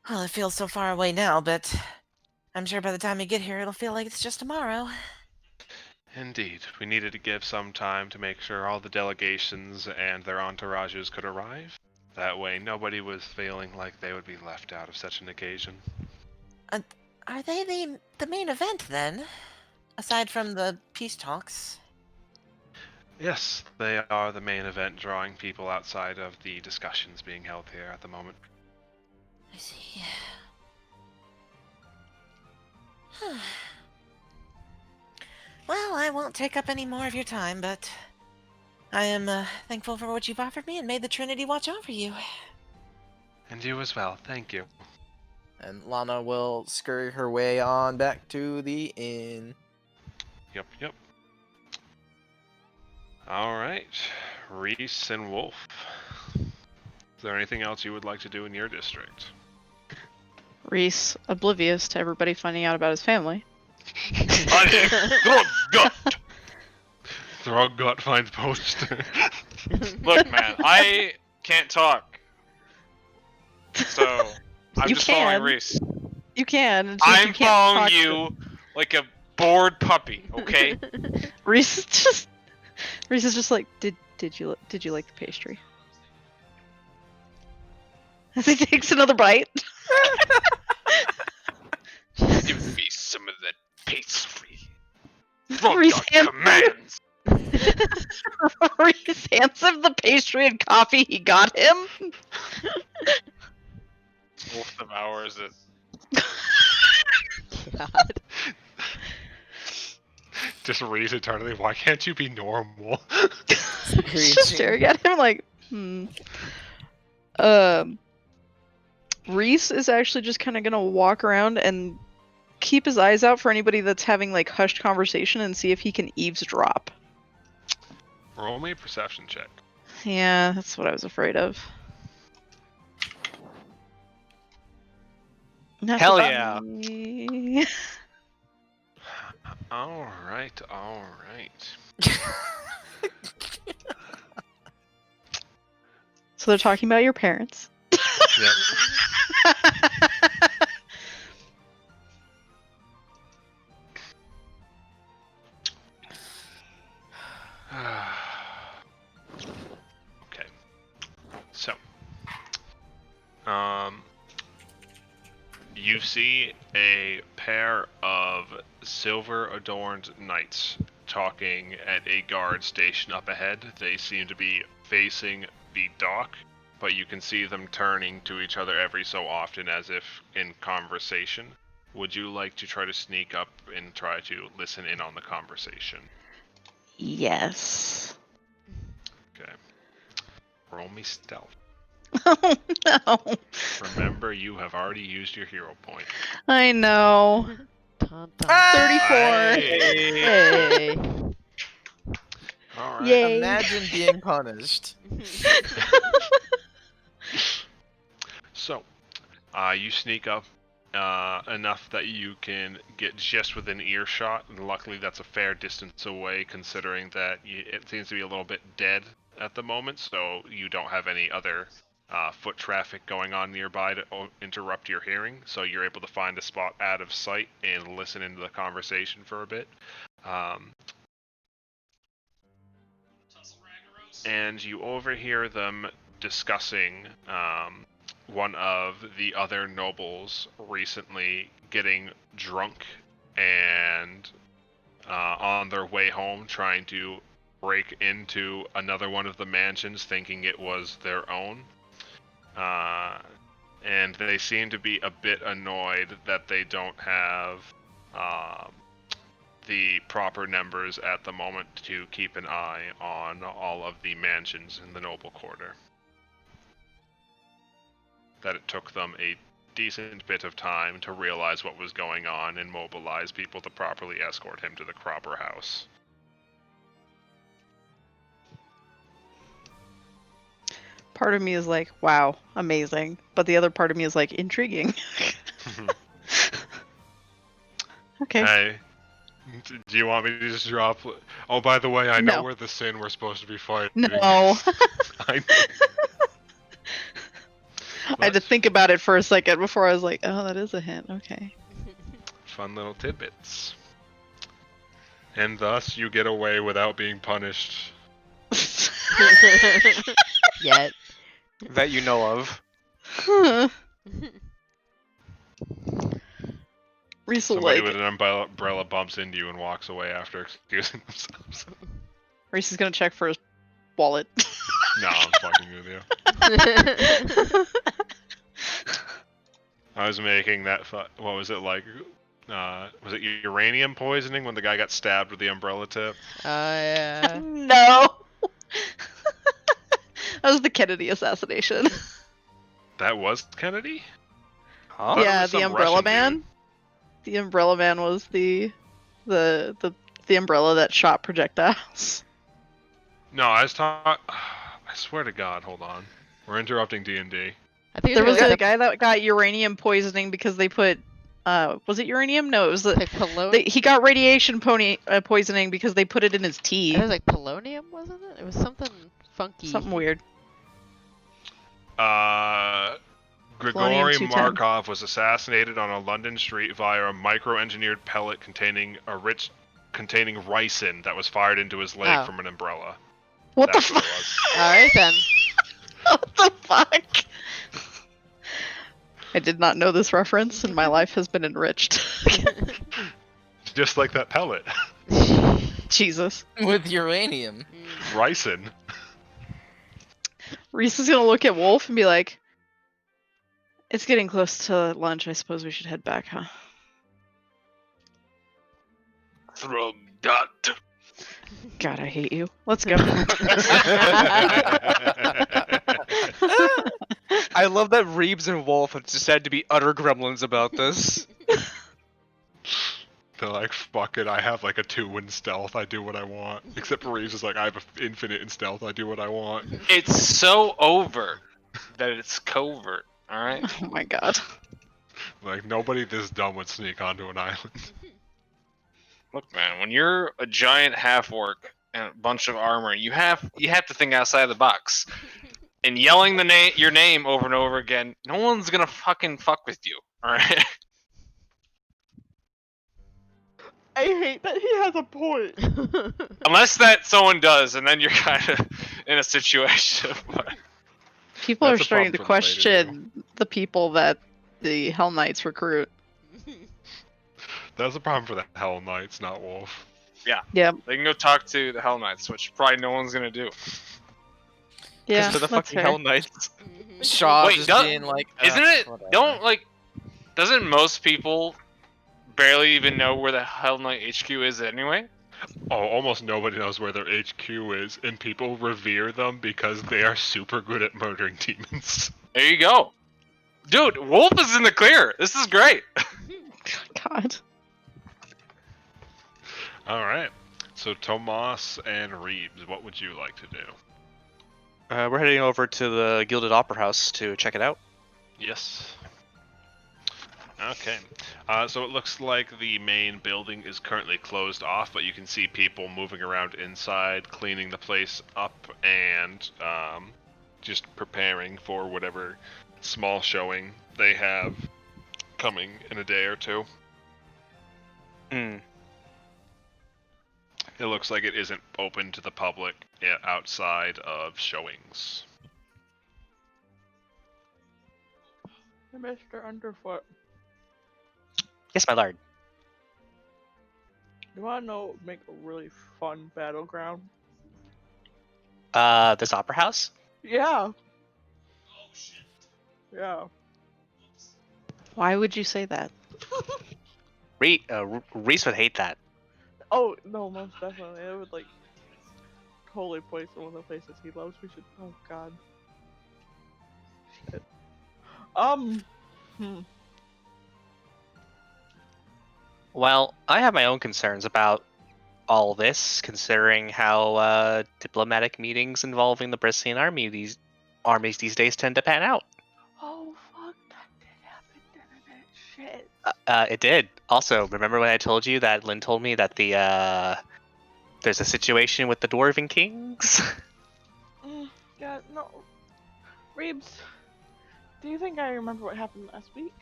well, it feels so far away now, but I'm sure by the time you get here, it'll feel like it's just tomorrow. Indeed, we needed to give some time to make sure all the delegations and their entourages could arrive. That way, nobody was feeling like they would be left out of such an occasion. Are they the main event then? Aside from the peace talks? Yes, they are the main event, drawing people outside of the discussions being held here at the moment. I see. Well, I won't take up any more of your time, but I am thankful for what you've offered me and made the Trinity watch over you. And you as well, thank you. And Lana will scurry her way on back to the inn. Yep. Alright, Reese and Wolf. Is there anything else you would like to do in your district? Reese, oblivious to everybody finding out about his family. Throggut! Throggut finds poster. Look, man, I can't talk. So, I'm You just can. following Reese. You can. It's just you I'm can't following talk to- you like a bored puppy, okay? Reese is just like, did you like the pastry? As he takes another bite. Give me some of that pastry. Reese Throggut hands commands! Reese hands him the pastry and coffee he got him. Wolf devours it. God. Just Reese eternally, why can't you be normal? He's just staring at him like, Reese is actually just kind of gonna walk around and keep his eyes out for anybody that's having like hushed conversation and see if he can eavesdrop. Roll me a perception check. Yeah, that's what I was afraid of. Hell yeah. yeah. Alright. So they're talking about your parents. Yep. Okay. So, you see a pair of silver-adorned knights talking at a guard station up ahead. They seem to be facing the dock, but you can see them turning to each other every so often as if in conversation. Would you like to try to sneak up and try to listen in on the conversation? Yes. Okay. Roll me stealth. Oh no. Remember, you have already used your hero point. I know. Dun, dun. Ah! 34. Hey. Alright. Yay. Imagine being punished. So, you sneak up enough that you can get just within earshot, and luckily that's a fair distance away considering that it seems to be a little bit dead at the moment, so you don't have any other foot traffic going on nearby to interrupt your hearing, so you're able to find a spot out of sight and listen into the conversation for a bit. And you overhear them discussing one of the other nobles recently getting drunk and on their way home trying to break into another one of the mansions thinking it was their own. And they seem to be a bit annoyed that they don't have the proper numbers at the moment to keep an eye on all of the mansions in the Noble Quarter. That it took them a decent bit of time to realize what was going on and mobilize people to properly escort him to the Cropper House. Part of me is like, wow, amazing. But the other part of me is like, intriguing. Okay. Hey, do you want me to just drop? Oh, by the way, I know No. where the sin we're supposed to be fighting. No. I I had to think about it for a second before I was like, oh, that is a hint. Okay. Fun little tidbits. And thus, you get away without being punished. Yet. That you know of. Huh. Reese will Somebody like, with an umbrella bumps into you and walks away after excusing themselves. Reese is gonna check for his wallet. No, I'm fucking with you. I was making that. What was it like? Was it uranium poisoning when the guy got stabbed with the umbrella tip? Yeah. No. That was the Kennedy assassination. That was Kennedy? Huh? thought it Yeah, was the some Umbrella Russian Man. dude. The Umbrella Man was the umbrella that shot projectiles. No, I was talking. I swear to God, hold on. We're interrupting D&D. I think There it's was like a guy that got uranium poisoning because they put, was it uranium? No, it was the. like polonium. He got radiation poisoning because they put it in his tea. It was like polonium, wasn't it? It was something funky. Something weird. Grigory 210. Markov was assassinated on a London street via a micro-engineered pellet containing ricin that was fired into his leg Oh. from an umbrella. What That's the what fuck? it was. All right then. What the fuck? I did not know this reference, and my life has been enriched. Just like that pellet. Jesus. With uranium. Ricin. Reese is gonna look at Wolf and be like, "It's getting close to lunch. I suppose we should head back, huh?" Throg dot. God, I hate you. Let's go. I love that Reeves and Wolf have decided to be utter gremlins about this. They're like, fuck it, I have like a 2 in stealth, I do what I want. Except for Reeves is like, I have an infinite in stealth, I do what I want. It's so overt that it's covert. All right. Oh my god. Like, nobody this dumb would sneak onto an island. Look, man, when you're a giant half-orc and a bunch of armor, you have to think outside the box. And yelling your name over and over again, no one's gonna fucking fuck with you. All right. I hate that he has a point. Unless that someone does, and then you're kind of in a situation. But People That's are a starting to problem for the later, question the people that the Hell Knights recruit. That's a problem for the Hell Knights, not Wolf. Yeah, they can go talk to the Hell Knights, which probably no one's gonna do. yeah, Because they're the that's fucking fair. Hell Knights. Shaw Wait, just don't- being like, Isn't it? whatever. Doesn't most people barely even know where the Hell Knight HQ is anyway? Oh, almost nobody knows where their HQ is, and people revere them because they are super good at murdering demons. There you go. Dude, Wolf is in the clear. This is great. God. Alright, so Tomas and Reeves, what would you like to do? We're heading over to the Gilded Opera House to check it out. Yes. Okay. So it looks like the main building is currently closed off, but you can see people moving around inside, cleaning the place up, and just preparing for whatever small showing they have coming in a day or two. Hmm. It looks like it isn't open to the public outside of showings. Mr. Underfoot, Yes, my lord. you wanna know make a really fun battleground? This opera house? Yeah. Yeah. Why would you say that? Reese would hate that. Oh no, most definitely. It would like totally poison one of the places he loves. We should. Oh God. Shit. Hmm. Well, I have my own concerns about all this, considering how diplomatic meetings involving the Brislean armies these days tend to pan out. Oh fuck, that did happen, didn't it? Shit. It did. Also, remember when I told you that Lynn told me that there's a situation with the Dwarven Kings? Yeah, no. Reeves, do you think I remember what happened last week?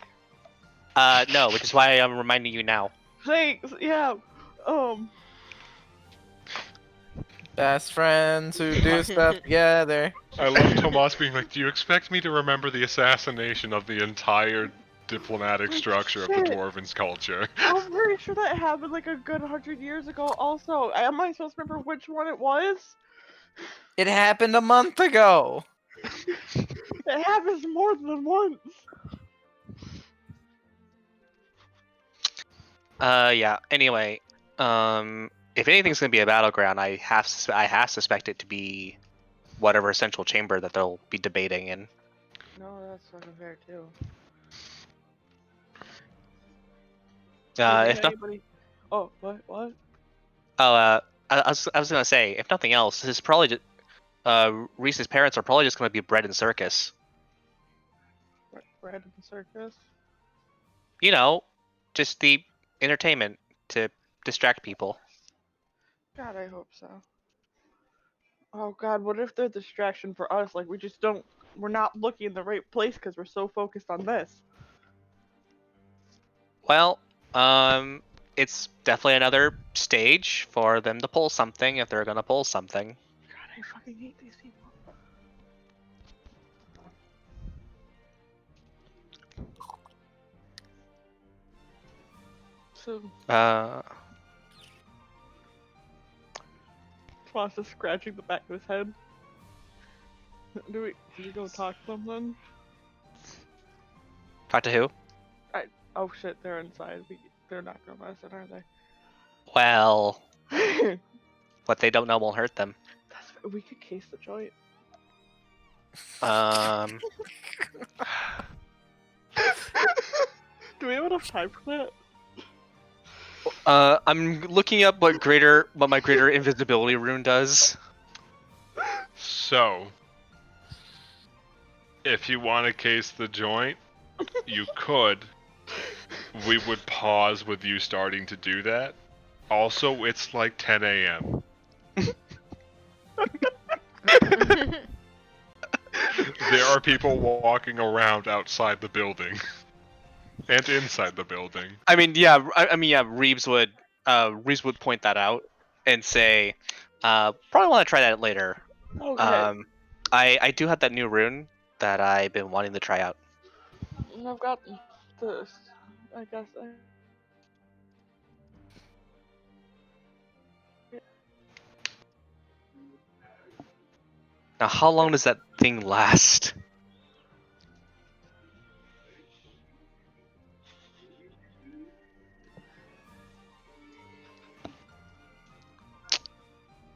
No, which is why I'm reminding you now. Thanks. Yeah. Best friends who do stuff together. I love Tomas being like, "Do you expect me to remember the assassination of the entire diplomatic structure of the Shit. Dwarven's culture?" I'm pretty sure that happened like a good 100 years ago. Also, am I supposed to remember which one it was? It happened a month ago. It happens more than once. Yeah. Anyway, if anything's gonna be a battleground, I half suspect it to be whatever central chamber that they'll be debating in. No, that's fucking fair too. If not, Anybody? Oh, what? oh, I was gonna say, if nothing else, this is probably just, Reese's parents are probably just gonna be bred in circus. Bread in the circus? You know, just the entertainment to distract people. God, I hope so. Oh God, what if they're a distraction for us? Like we're not looking in the right place because we're so focused on this. Well, it's definitely another stage for them to pull something if they're gonna pull something. God, I fucking hate these people. So, Tomas is scratching the back of his head. Do we go talk to them then? Talk to who? Oh shit, they're inside. They're not gonna let us in, are Well, they? what they don't know won't hurt them. We could case the joint. Do we have enough time for that? I'm looking up what my greater invisibility rune does. So, if you want to case the joint, you could. We would pause with you starting to do that. Also, it's like 10 a.m. There are people walking around outside the building and inside the building. I mean, yeah. Reeves would point that out and say, probably want to try that later. Okay. I do have that new rune that I've been wanting to try out. I've got this. I guess. Now, how long does that thing last?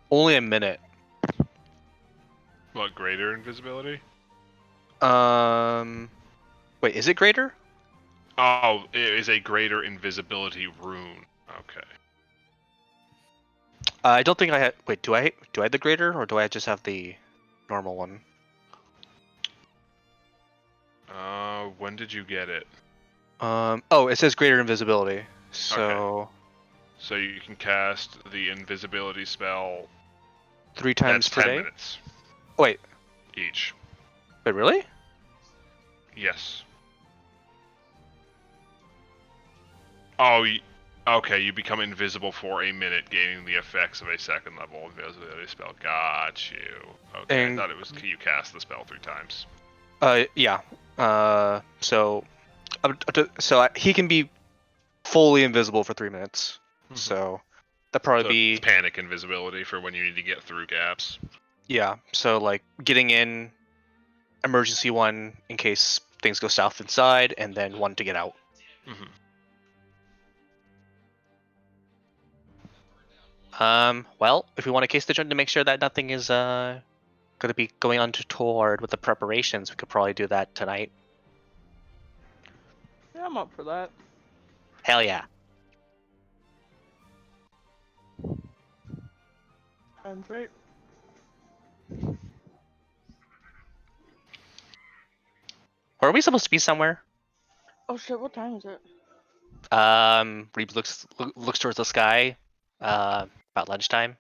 Only a minute. What, greater invisibility? Wait, is it greater? Oh, it is a greater invisibility rune. Okay. I don't think I had. Wait, do I have the greater or do I just have the normal one? When did you get it? Oh, it says greater invisibility. So. Okay. So you can cast the invisibility spell 3 times that's per 10 day. minutes. Wait. Each. Wait, really? Yes. Oh, okay. You become invisible for a minute, gaining the effects of a second level invisibility spell. Got you. Okay, I thought it was you cast the spell 3 times. Yeah. So he can be fully invisible for 3 minutes. Mhm. So that probably be it's panic invisibility for when you need to get through gaps. Yeah. So like getting in, emergency one in case things go south inside, and then one to get out. Mm-hmm. Well, if we want to case the joint to make sure that nothing is going to be going untoward with the preparations, we could probably do that tonight. Yeah, I'm up for that. Hell yeah. Sounds right. Or are we supposed to be somewhere? Oh shit, what time is it? Reeb looks towards the sky. About lunchtime.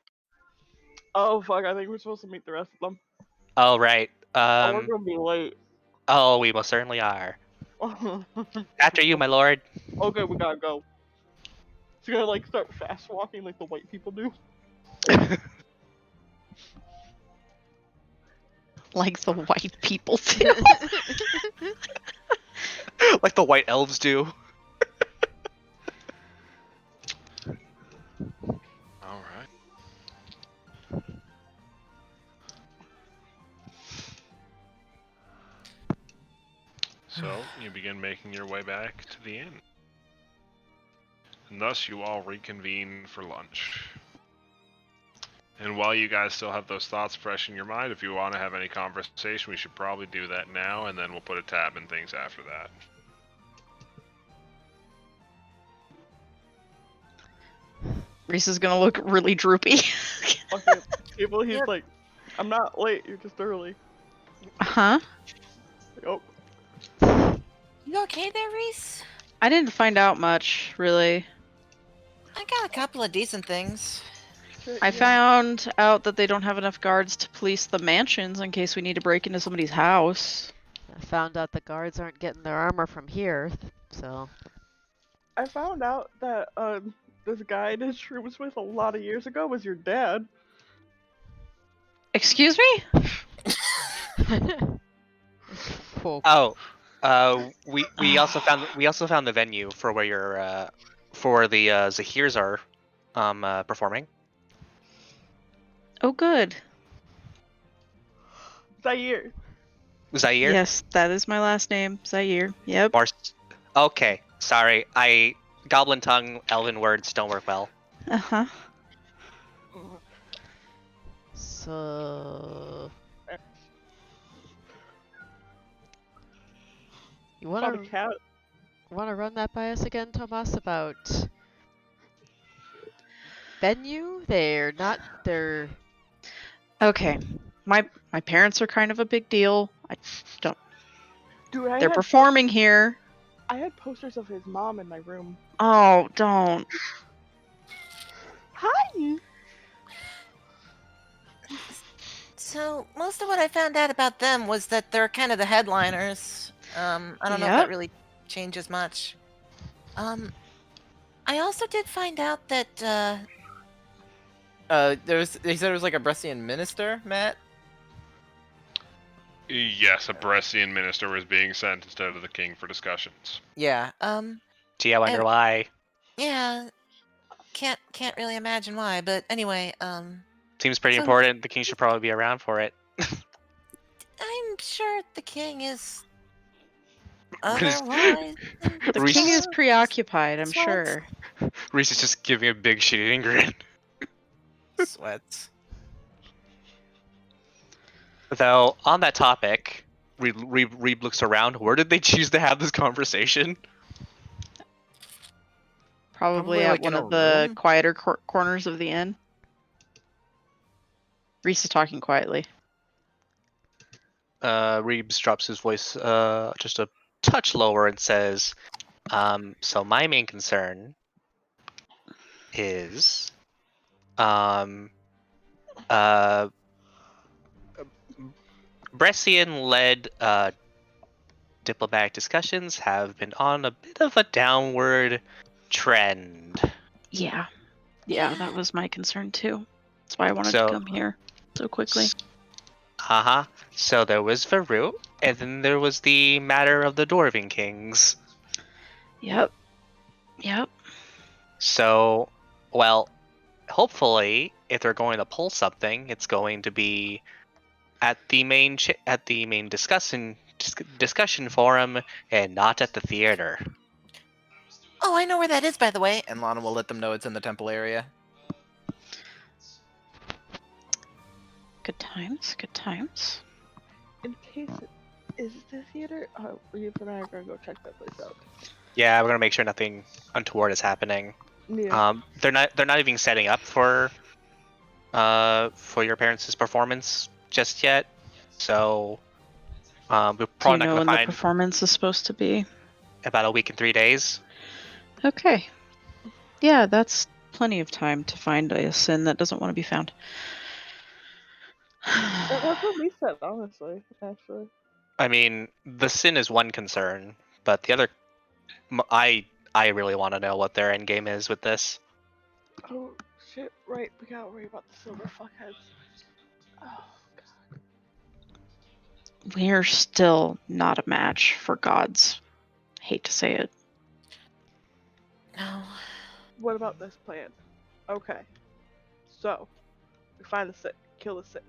Oh fuck, I think we're supposed to meet the rest of them. Oh right. Oh, we're gonna be late. Oh, we most certainly are. After you, my lord. Okay, we gotta go. So you gotta like start fast walking like the white people do. Like the white people do. Like the white elves do. All right. So you begin making your way back to the inn. And thus you all reconvene for lunch. And while you guys still have those thoughts fresh in your mind, if you want to have any conversation, we should probably do that now, and then we'll put a tab in things after that. Reese is gonna look really droopy. Okay, people, he's Yep. like, I'm not late, you're just early. Huh? Yup. You okay there, Reese? I didn't find out much, really. I got a couple of decent things. I found out that they don't have enough guards to police the mansions in case we need to break into somebody's house. I found out the guards aren't getting their armor from here, so. I found out that this guy I did shrooms with a lot of years ago was your dad. Excuse me? Cool. Oh, we also found the venue for where your for the Zahirs are performing. Oh, good. Zaire. Zaire. Yes, that is my last name. Zaire. Yep. Okay, sorry. Goblin tongue, elven words don't work well. Uh-huh. So. You Found wanna a cat. run that by us again, Tomas, about venue? They're Okay. My parents are kind of a big deal. Dude, They're performing here. I had posters of his mom in my room. Oh, don't. Hi! So, most of what I found out about them was that they're kind of the headliners. I don't know if Yep. that really changes much. I also did find out that, They said it was like a Brescian minister, Matt. Yes, a Brescian minister was being sent instead of the king for discussions. yeah, Gee, I wonder And- why. yeah, can't really imagine why, but anyway, Seems pretty So- important. The king should probably be around for it. I'm sure the king is Reese- otherwise. The Reese- king is preoccupied, I'm Sweats. sure. Reese is just giving a big shit-eating grin. Sweats. Though, on that topic, Reeb looks around. Where did they choose to have this conversation? Probably Probably, at like, one in a of the room? quieter corners of the inn. Reese is talking quietly. Reebs drops his voice just a touch lower and says, so my main concern is Brescian-led diplomatic discussions have been on a bit of a downward trend. Yeah. Yeah, that was my concern too. That's why I wanted So- to come here so quickly. Uh-huh. So there was Varut, and then there was the matter of the Dwarven Kings. Yep. Yep. So, well, hopefully, if they're going to pull something, it's going to be at the main discussion forum and not at the theater. Oh, I know where that is, by the way. And Lana will let them know it's in the temple area. Good times, good times. In case it is the theater, Reeve and I are gonna go check that place out. Yeah, we're gonna make sure nothing untoward is happening. Yeah. They're not even setting up for your parents' performance just yet. So we're Do you probably not know gonna when the find performance is supposed to be? about a week and 3 days. Okay. Yeah, that's plenty of time to find a sin that doesn't want to be found. That's what we said, honestly. Actually. I mean, the sin is one concern, but the other, I really want to know what their end game is with this. Oh shit! Right, we gotta worry about the silver fuckheads. Oh god. We're still not a match for gods. Hate to say it. No. What about this plan? Okay. So, we find the Sith, kill the Sith,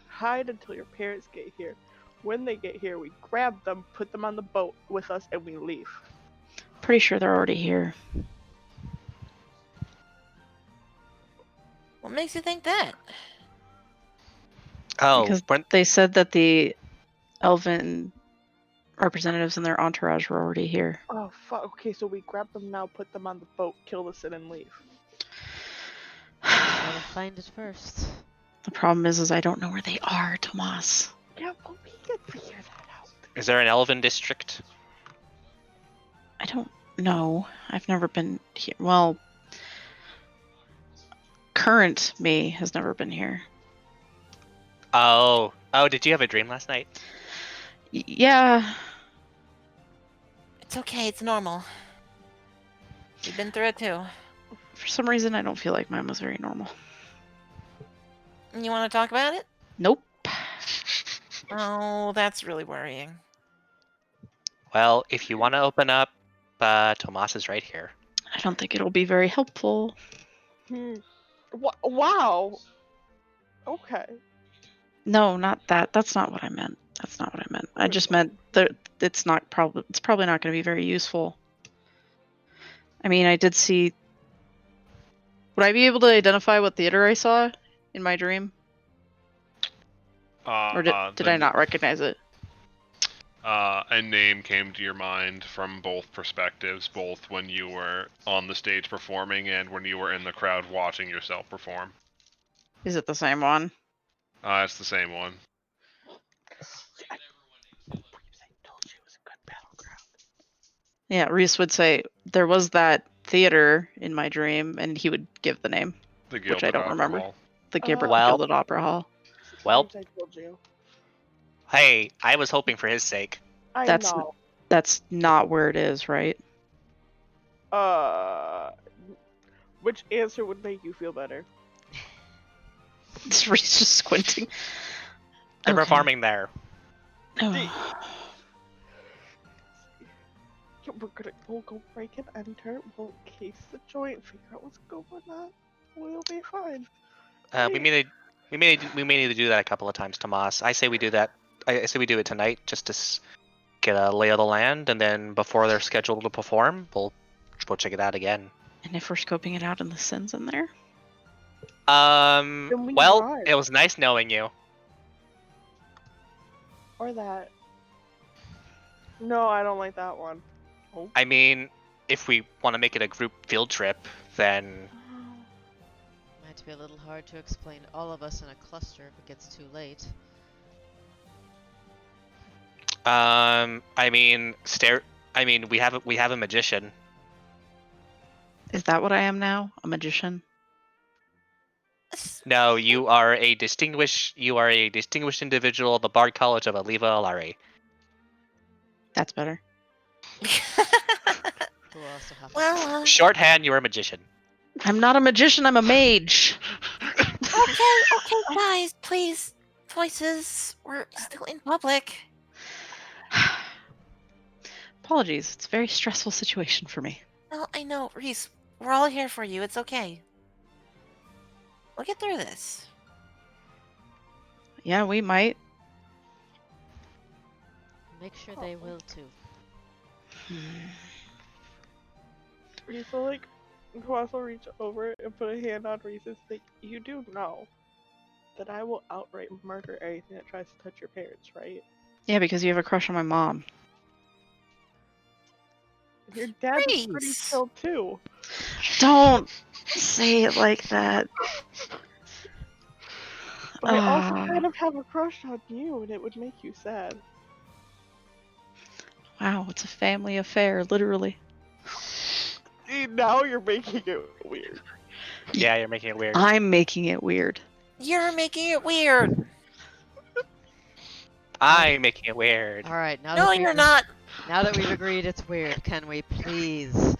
hide until your parents get here. When they get here, we grab them, put them on the boat with us, and we leave. Pretty sure they're already here. What makes you think that? Oh, Because they said that the elven representatives and their entourage were already here. Oh fuck. Okay, so we grab them now, put them on the boat, kill the Sith, and leave. Gotta find it first. The problem is I don't know where they are, Tomas. Yeah, well, we can figure that out. is there an elven district? I don't know. I've never been here. Well, current me has never been here. Oh, did you have a dream last night? Yeah. It's okay, it's normal. We've been through it too. For some reason, I don't feel like mine was very normal. You want to talk about it? Nope. Oh, that's really worrying. Well, if you want to open up, Tomas is right here. I don't think it'll be very helpful. Wow. Okay. No, not that. That's not what I meant. That's not what I meant. I just meant that it's probably not going to be very useful. I mean, I did see. Would I be able to identify what theater I saw in my dream, or did I not recognize it? A name came to your mind from both perspectives, both when you were on the stage performing and when you were in the crowd watching yourself perform. Is it the same one? It's the same one. Yeah, Reese would say there was that theater in my dream, and he would give the name, The which I Gilded don't Opera remember. Hall. The Well- Gilded Opera Hall. Well, I told you. hey, I was hoping for his sake. I That's know. That's not where it is, right? Which answer would make you feel better? Reese just squinting. They're Okay. performing there. Oh. Yeah, we'll go break and enter. We'll case the joint, figure out what's going on. We'll be fine. We may need to do that a couple of times, Tomas. I say we do that. I say we do it tonight, just to get a lay of the land, and then before they're scheduled to perform, we'll check it out again. And if we're scoping it out and the Sin's in there? Then we Well, run. it was nice knowing you. Or that. No, I don't like that one. Oh. I mean, if we want to make it a group field trip, then Might be a little hard to explain all of us in a cluster if it gets too late. I mean, we have a magician. Is that what I am now? A magician? No, you are a distinguished individual of the Bard College of Aliva Alari. That's better. Who also happens Well, Shorthand, you're a magician. I'm not a magician, I'm a mage. okay, guys, please. Voices, we're still in public. Apologies, it's a very stressful situation for me. No, I know, Reese. We're all here for you. It's okay. We'll get through this. Yeah, we might. Make sure they will too. Reese will also reach over and put a hand on Reese's. Like, you do know then I will outright murder anything that tries to touch your parents, right? Yeah, because you have a crush on my mom. Your dad is pretty Reese! chill too. Don't say it like that. But I also Ah, kind of have a crush on you, and it would make you sad. wow, it's a family affair, literally. See, now you're making it weird. Yeah, you're making it weird. I'm making it weird. You're making it weird. I'm making it weird. All right, now No, that you're we've not. now that we've agreed it's weird, can we please?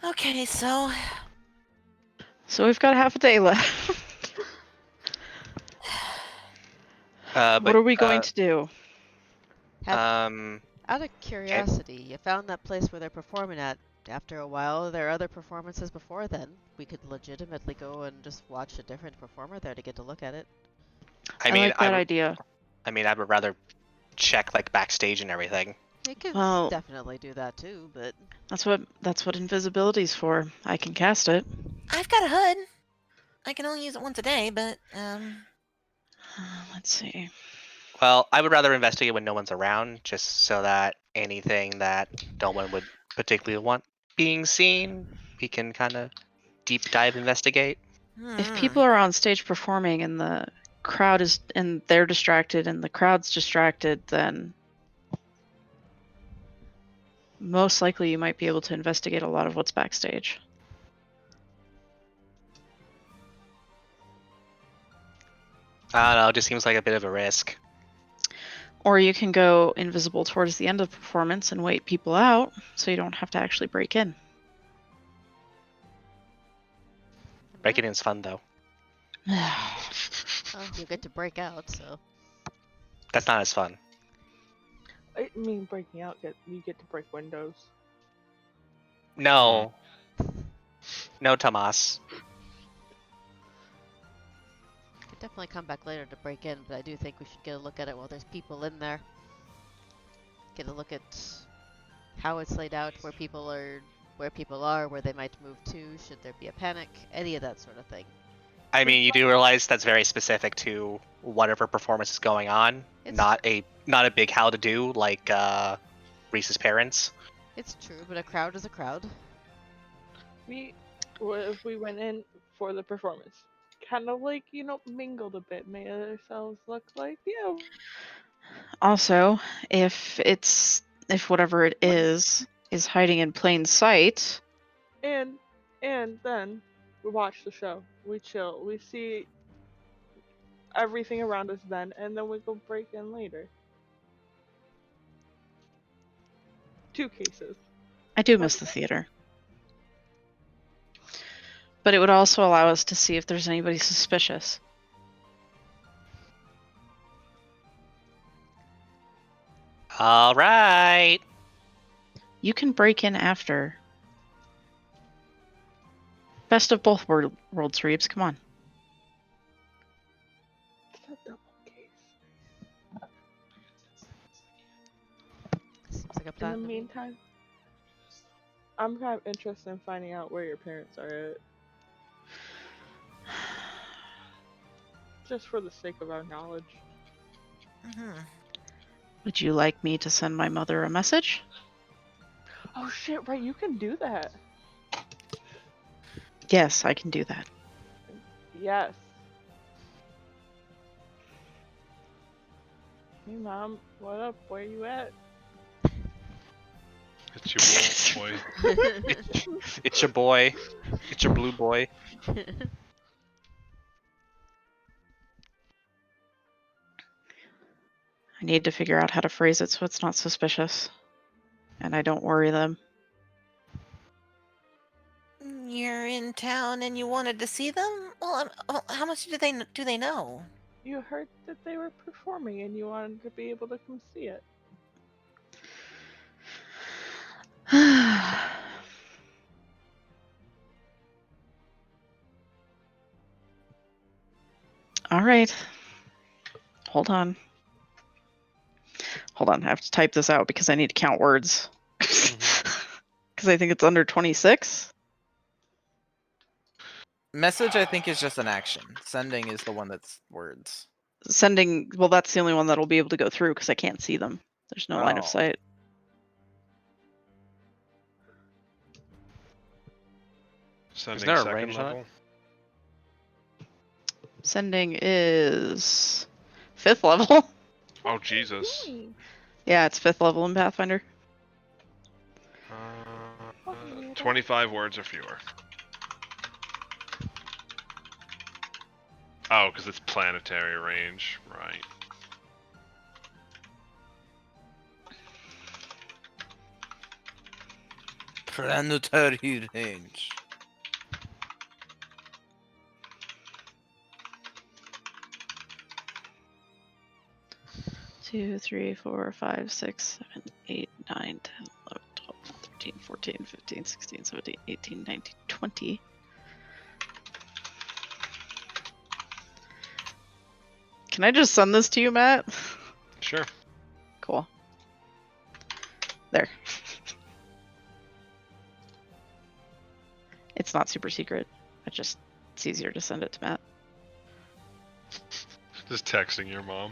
Okay, so So we've got half a day left. What are we going to do? Um, Out of curiosity, you found that place where they're performing at. After a while, are there other performances before then? We could legitimately go and just watch a different performer there to get to look at it. I mean, like that idea. I mean, I would rather check like backstage and everything. We could Well- definitely do that too, but That's what invisibility's for. I can cast it. I've got a hood. I can only use it once a day, but Let's see. Well, I would rather investigate when no one's around, just so that anything that no one would particularly want being seen, we can kind of deep dive investigate. If people are on stage performing and the crowd is and they're distracted and the crowd's distracted, then most likely you might be able to investigate a lot of what's backstage. I don't know, it just seems like a bit of a risk. Or you can go invisible towards the end of the performance and wait people out so you don't have to actually break in. Breaking in's fun though. well, you get to break out, so That's not as fun. I mean, breaking out, you get to break windows. No. No, Tomas. could definitely come back later to break in. But I do think we should get a look at it while there's people in there. Get a look at how it's laid out, where people are, where they might move to, should there be a panic, any of that sort of thing. I mean, you do realize that's very specific to whatever performance is going on, It's not a big how to do like Reese's parents. It's true, but a crowd is a crowd. What if we went in for the performance? Kind of like, mingled a bit, made ourselves look like, Also, if whatever it is hiding in plain sight, and then we watch the show, we chill, we see everything around us then, and then we go break in later. 2 cases. I do miss the theater. But it would also allow us to see if there's anybody suspicious. All right. You can break in after. Best of both worlds, Reeves. Come on. It's a double case. Seems like a plan. In the to me. meantime, I'm kind of interested in finding out where your parents are at. Just for the sake of our knowledge. Would you like me to send my mother a message? Oh shit, right, you can do that. Yes, I can do that. Yes. Hey mom, what up? Where you at? It's your boy. It's your boy. It's your blue boy. I need to figure out how to phrase it so it's not suspicious. And I don't worry them. You're in town and you wanted to see them? Well, how much do they know? You heard that they were performing and you wanted to be able to come see it. All right. Hold on. Hold on, I have to type this out because I need to count words. Because I think it's under 26. Message, I think, is just an action. Sending is the one that's words. Sending, well, that's the only one that'll be able to go through because I can't see them. There's no line of Oh. sight. Sending there a second range on it? level. Sending is 5th level. Oh Jesus. Yeah, it's 5th level in Pathfinder. 25 words or fewer. Oh, because it's planetary range, right? Planetary range. Two, 3, 4, 5, 6, 7, 8, 9, 10, 11, 12, 13, 14, 15, 16, 17, 18, 19, 20. Can I just send this to you, Matt? Sure. Cool. There. It's not super secret. It's easier to send it to Matt. Just texting your mom.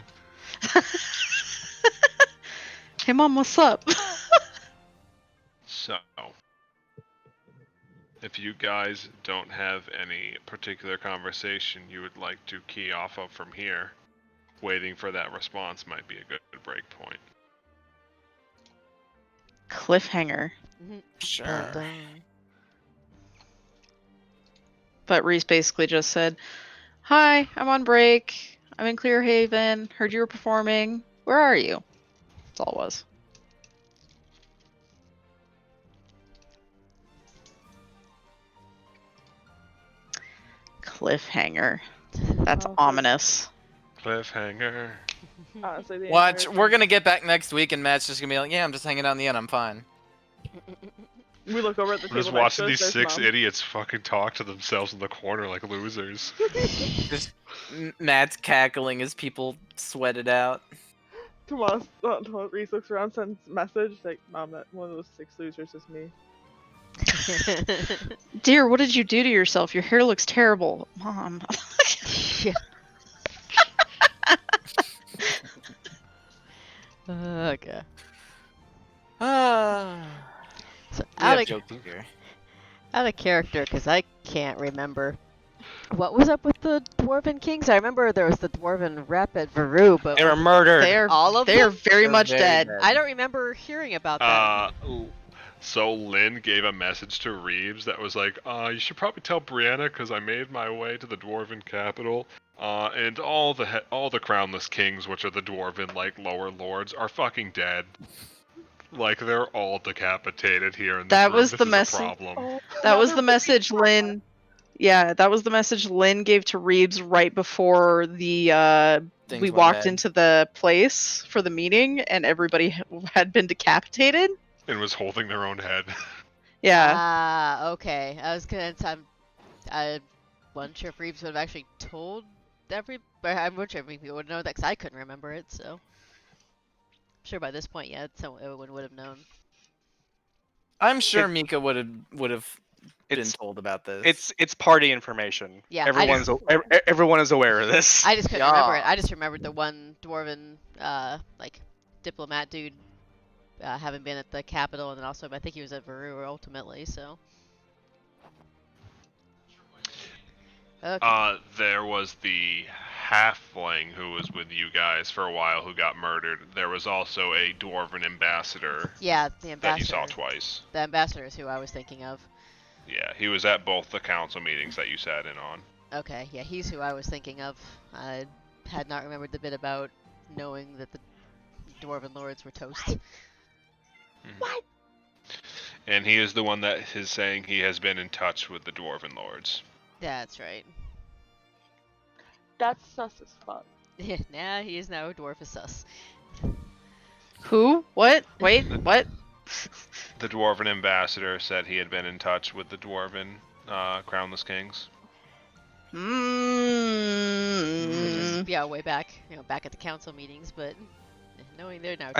Hey mom, what's up? So, if you guys don't have any particular conversation you would like to key off of from here, waiting for that response might be a good break point. Cliffhanger. Sure. Dun-dun. But Reese basically just said, "Hi, I'm on break. I'm in Clearhaven. Heard you were performing. Where are you?" That's all it was. Cliffhanger. That's Honestly- ominous. Cliffhanger. Honestly, the Watch, entire we're time gonna get back next week, and Matt's just gonna be like, "Yeah, I'm just hanging out in the end. I'm fine." we look over at the I'm just table next to watching us, these there's 6 Mom. idiots fucking talk to themselves in the corner like losers. Just Matt's cackling as people sweat it out. Tomas, Reese looks around, sends a message like, "Mom, that one of those 6 losers is me." Dear, what did you do to yourself? Your hair looks terrible. Mom. Yeah. Okay. Ah, So we out have of jokes here. out of character, because I can't remember. What was up with the Dwarven Kings? I remember there was the Dwarven rep at Veru, but They were murdered. all of They are them? very They're much very dead. dead. I don't remember hearing about that. So Lynn gave a message to Reeves that was like, you should probably tell Brianna because I made my way to the Dwarven capital, and all the crownless kings, which are the Dwarven like lower lords, are fucking dead. Like they're all decapitated here in this That room. was This the is message. a problem. Oh, That yeah, was they're the really message far. Lynn. Yeah, that was the message Lynn gave to Reeves right before the Things we went walked bad. into the place for the meeting and everybody had been decapitated. And was holding their own head. Yeah. Ah, okay. I was gonna. I wasn't sure if Reeves would have actually told but I'm not sure if people would know that because I couldn't remember it. So, I'm sure by this point, yeah, everyone would have known. I'm sure Mika would have been It's told about this. it's party information. Yeah, Everyone is aware of this. I just couldn't remember it. Yeah. I just remembered the one Dwarven, like, diplomat dude, having been at the capital, and then also I think he was at Veru ultimately. So. Okay. There was the halfling who was with you guys for a while who got murdered. There was also a dwarven ambassador Yeah, the that you ambassador. saw twice. The ambassador is who I was thinking of. Yeah, he was at both the council meetings that you sat in on. Okay, yeah, he's who I was thinking of. I had not remembered the bit about knowing that the Dwarven Lords were toast. What? And he is the one that is saying he has been in touch with the dwarven lords. That's right. That's sus as fuck. Nah, he is now a dwarf sus. Who? What? Wait, what? The dwarven ambassador said he had been in touch with the dwarven crownless kings. Which Mm. was, yeah, way back, back at the council meetings, but Knowing they're now.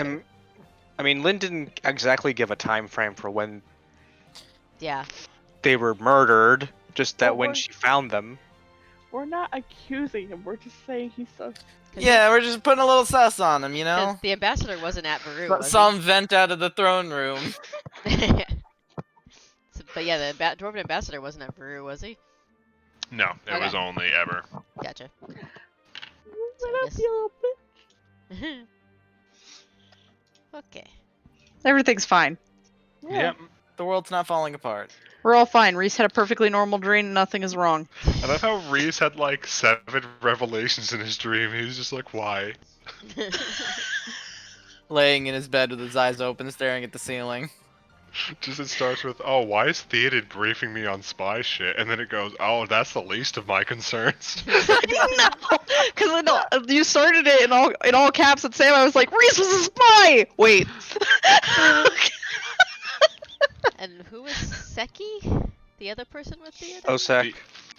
I mean, Lynn didn't exactly give a time frame for when Yeah. they were murdered. Just that Well, when we're- she found them. We're not accusing him. We're just saying he's sus. Yeah, we're just putting a little sus on him, you Because know? the ambassador wasn't at Baru, was Saw him vent out of the throne room. he? But yeah, the dwarven ambassador wasn't at Baru, was he? No, it Okay. was only Eber. Gotcha. What I up, guess- you little bitch? Okay. Everything's fine. Yeah. Yep. The world's not falling apart. We're all fine. Reese had a perfectly normal dream. Nothing is wrong. I love how Reese had like 7 revelations in his dream. He was just like, why? Laying in his bed with his eyes open, staring at the ceiling. Just it starts with, oh, why is Theoden briefing me on spy shit? And then it goes, oh, that's the least of my concerns. No, because you started it in all caps at Sam. I was like, Reese was a spy. Wait. And who was Seki? The other person with Theoden? Osek.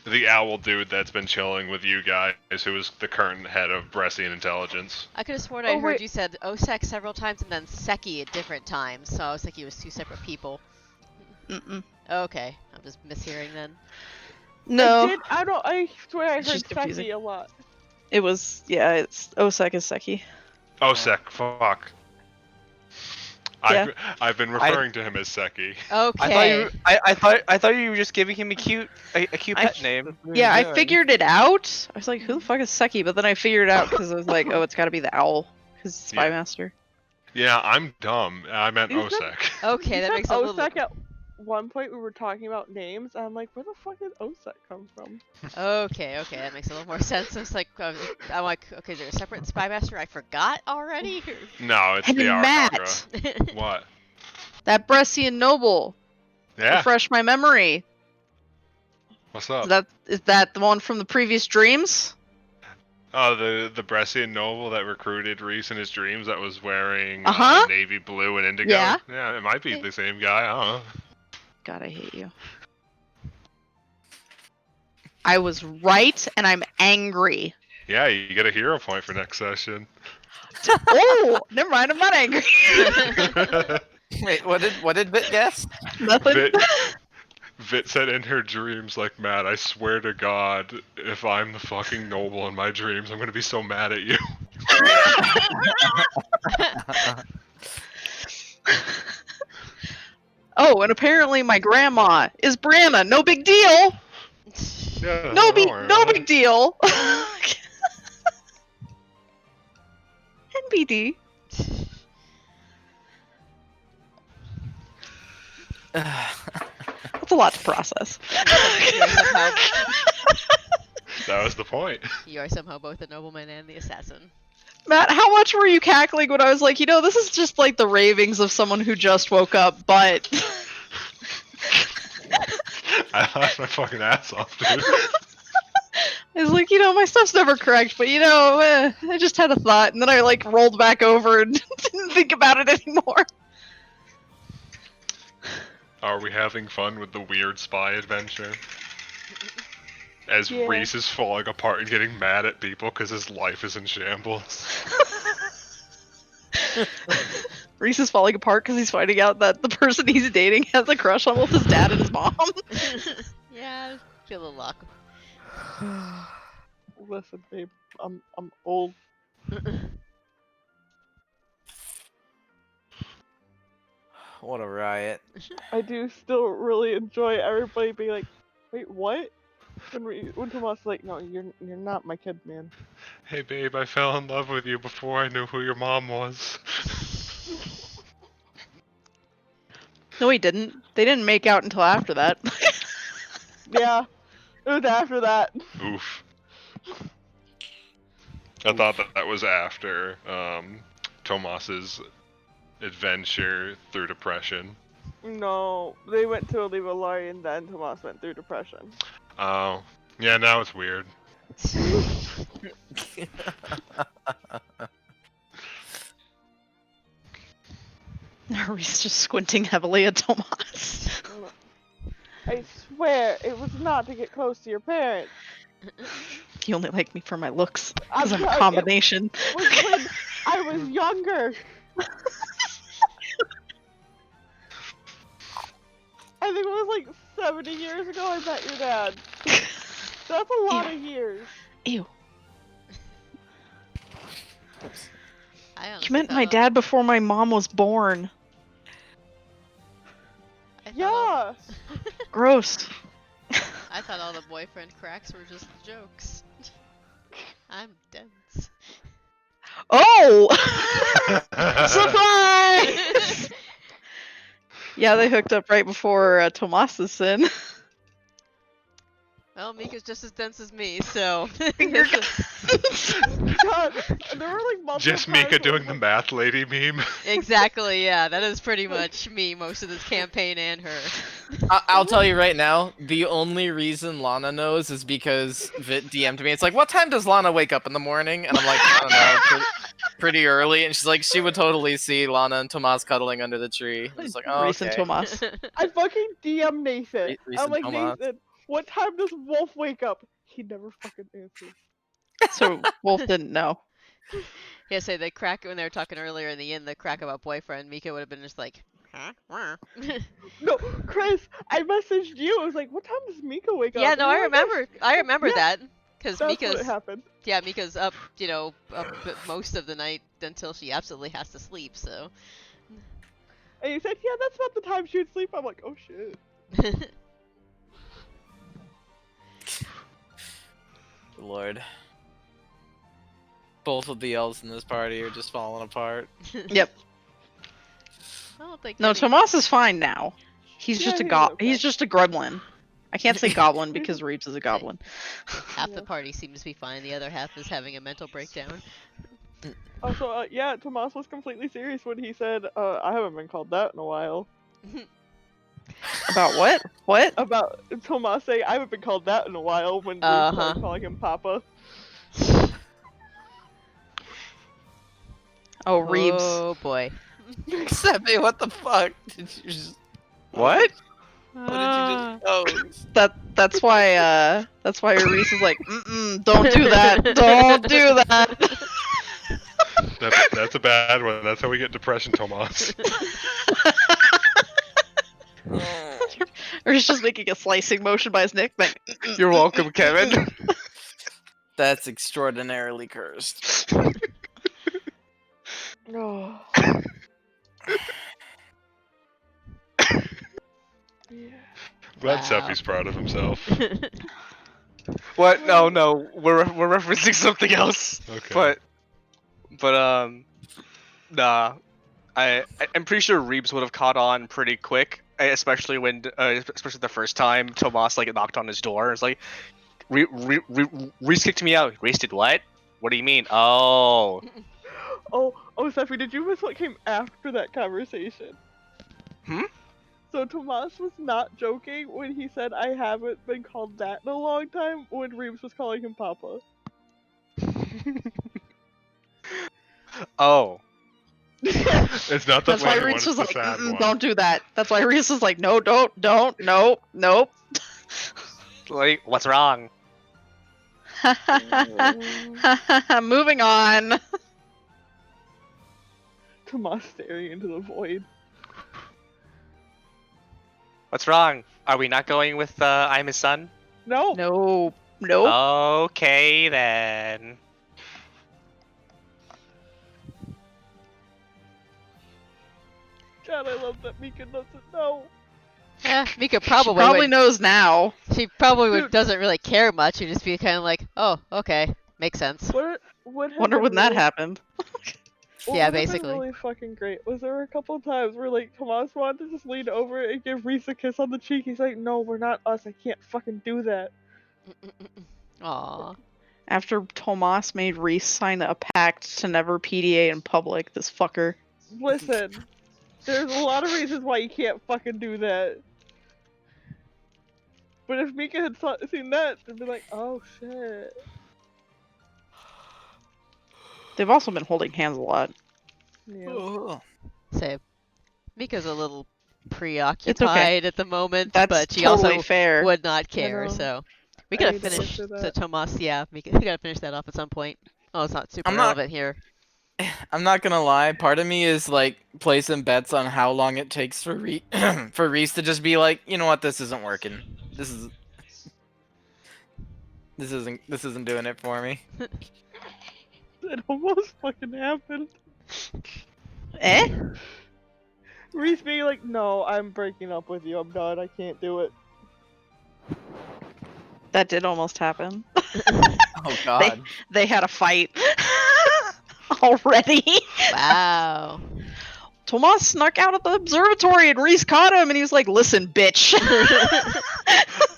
The owl dude that's been chilling with you guys, who was the current head of Bressian intelligence. I could have sworn Oh, I heard wait. you said Osek several times and then Seki at different times, so I was thinking it was 2 separate people. Mm-mm. Okay, I'm just mishearing then. No, I swear I It's heard just confusing. Seki a lot. it was it's Osek is Seki. Oh, Sek, fuck. Yeah. I've been referring to him as Seki. Okay. I thought you were just giving him a cute pet name. Yeah, I figured it out. I was like, who the fuck is Seki? But then I figured it out because I was like, oh, it's got to be the owl because it's Spy Yeah. Master. Yeah, I'm dumb. I meant You said- Osek. Okay, You that said makes a little. Osek at one point we were talking about names, and I'm like, where the fuck did Osek come from? Okay, that makes a little more sense. It's like I'm like, okay, is there a separate spy master I forgot already? No, it's Hey, the Matt, Arakakra. What? that Bressian noble. Yeah, Refresh my memory. what's up? Is that the one from the previous dreams? Oh, the Bressian noble that recruited Reese in his dreams that was wearing Uh-huh. navy blue and indigo? Yeah. Yeah, it might be the same guy, I don't know. God, I hate you. I was right, and I'm angry. Yeah, you get a hero point for next session. Oh, never mind. I'm not angry. Wait, what did Vit guess? Nothing. Vit said in her dreams, like, Matt, I swear to God, if I'm the fucking noble in my dreams, I'm gonna be so mad at you. Oh, and apparently my grandma is Brianna. No big deal. Yeah, No don't worry no about big it. deal. NBD. That's a lot to process. That was the point. You are somehow both the nobleman and the assassin. Matt, how much were you cackling when I was like, this is just like the ravings of someone who just woke up, but... I laughed my fucking ass off, dude. I was like, my stuff's never correct, but I just had a thought, and then I like rolled back over and didn't think about it anymore. Are we having fun with the weird spy adventure? As Yeah. Reese is falling apart and getting mad at people because his life is in shambles. Reese is falling apart because he's finding out that the person he's dating has a crush on both his dad and his mom. Yeah, I feel a little awkward. Listen, babe, I'm old. What a riot. I do still really enjoy everybody being like, wait, what? When Tomas like, no, you're not my kid, man. Hey babe, I fell in love with you before I knew who your mom was. No, he didn't. They didn't make out until after that. Yeah, it was after that. Oof. I thought that was after Tomas's adventure through depression. No, they went to Oliva Lari and then Tomas went through depression. Oh. Yeah, now it's weird. Reese just squinting heavily at Tomas. I swear, it was not to get close to your parents. You only like me for my looks. I'm Because I'm a sorry, combination. It was when I was younger. I think it was like 70 years ago I met your dad. That's a lot of years. Ew. I You honestly met thought my all- dad before my mom was born. I thought all- Yeah. Gross. I thought all the boyfriend cracks were just jokes. I'm dense. Oh! Surprise! Yeah, they hooked up right before Tomas's sin. Well, Mika's just as dense as me, so. Finger God, there were like multiple Just Mika times doing where the math lady meme. Exactly, yeah. That is pretty much me most of this campaign and her. I'll tell you right now, the only reason Lana knows is because Vit DM'd me. It's like, what time does Lana wake up in the morning? And I'm like, I don't know, pretty early. And she's like, she would totally see Lana and Tomas cuddling under the tree. I'm just like, oh, Reese and okay. Tomas. I fucking DM Nathan. Reese I'm and like, Tomas. Nathan, what time does Wolf wake up? He never fucking answers. So Wolf didn't know. Yeah, say the crack when they were talking earlier in the inn, the crack about boyfriend, Mika would have been just like, huh? No, Chris, I messaged you. I was like, what time does Mika wake up? Yeah, And no, you're I like, remember. I remember yeah, that. Because That's what Mika's, happened. yeah, Mika's up, up most of the night until she absolutely has to sleep, so. And he said, yeah, that's about the time she would sleep. I'm like, oh shit. Lord. Both of the elves in this party are just falling apart. Yep. I don't think No, any- Tomas is fine now. He's Yeah, just a he's go- okay. He's just a gremlin. I can't say goblin because Reeves is a goblin. half the Yeah. party seems to be fine, the other half is having a mental breakdown. Also, yeah, Tomas was completely serious when he said, I haven't been called that in a while. About what? What? About Tomas saying, I haven't been called that in a while when we Uh-huh. started calling him Papa. Oh, Reeves. Oh boy. Giuseppe, what the fuck? Did you just... What? What did you just post? That's why Reese is like, don't do that. Don't do that. That's a bad one. That's how we get depression, Tomas. Or he's just making a slicing motion by his neck. Like, You're welcome, Kevin. That's extraordinarily cursed. Oh. Yeah. Glad Wow. Seppi's proud of himself. What? No, we're referencing something else. Okay. But nah. I'm pretty sure Reeves would have caught on pretty quick, especially when, especially the first time Tomas like knocked on his door. It's like, Reeves kicked me out. Reeves did what? What do you mean? Oh. Oh, Steffi, did you miss what came after that conversation? Hmm? So Tomas was not joking when he said, I haven't been called that in a long time, when Reeves was calling him Papa. Oh. It's not the that's why funny one, Reese it's was the like, sad one. don't do that. That's why Reese was like, no, don't, nope. Like, what's wrong? Moving on. Tomas staring into the void. What's wrong? Are we not going with I'm his son? No! Nope. Okay then. God, I love that Mika doesn't know. Mika She probably probably knows now. She probably Dude. doesn't really care much. She'd just be kind of like, oh, okay, makes sense. What Wonder happened when that really- happened. What Yeah, would've been basically. really fucking great was there were a couple times where like Tomas wanted to just lean over and give Reese a kiss on the cheek. He's like, no, we're not us. I can't fucking do that. Aw. After Tomas made Reese sign a pact to never PDA in public, this fucker. Listen, there's a lot of reasons why you can't fucking do that. But if Mika had seen that, they'd be like, oh shit. They've also been holding hands a lot. Yeah. Say, Mika's a little preoccupied at the moment, That's but she totally also fair. would not care, know. so. We I gotta need to finish answer the that. Tomas, yeah, Mika, we gotta finish that off at some point. Oh, it's not super I'm not- relevant here. I'm not gonna lie. Part of me is like placing bets on how long it takes for for Reese to just be like, you know what, this isn't working. This isn't doing it for me. It almost fucking happened. Eh? Reese being like, no, I'm breaking up with you. I'm done. I can't do it. That did almost happen. Oh God. They had a fight already. Wow. Tomas snuck out of the observatory and Reese caught him and he was like, listen, bitch.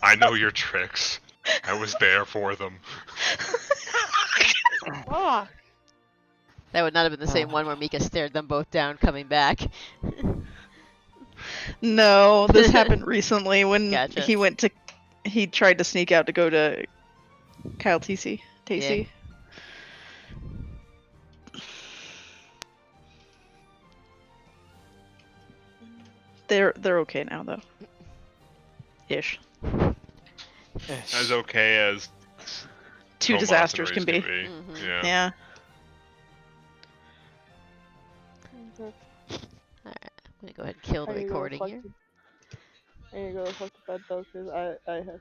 I know your tricks. I was there for them. Fuck. That would not have been the same one where Mika stared them both down coming back. No, this happened recently when Gotcha. he tried to sneak out to go to Kyle Tacy. Yeah. They're okay now though. Ish. As okay as Two Tomas and disasters Reese can be. Mhm. Yeah. Yeah. Alright, I'm gonna go ahead and kill the I need to go recording fuck here. to- I need to go fuck to bed though, cause I have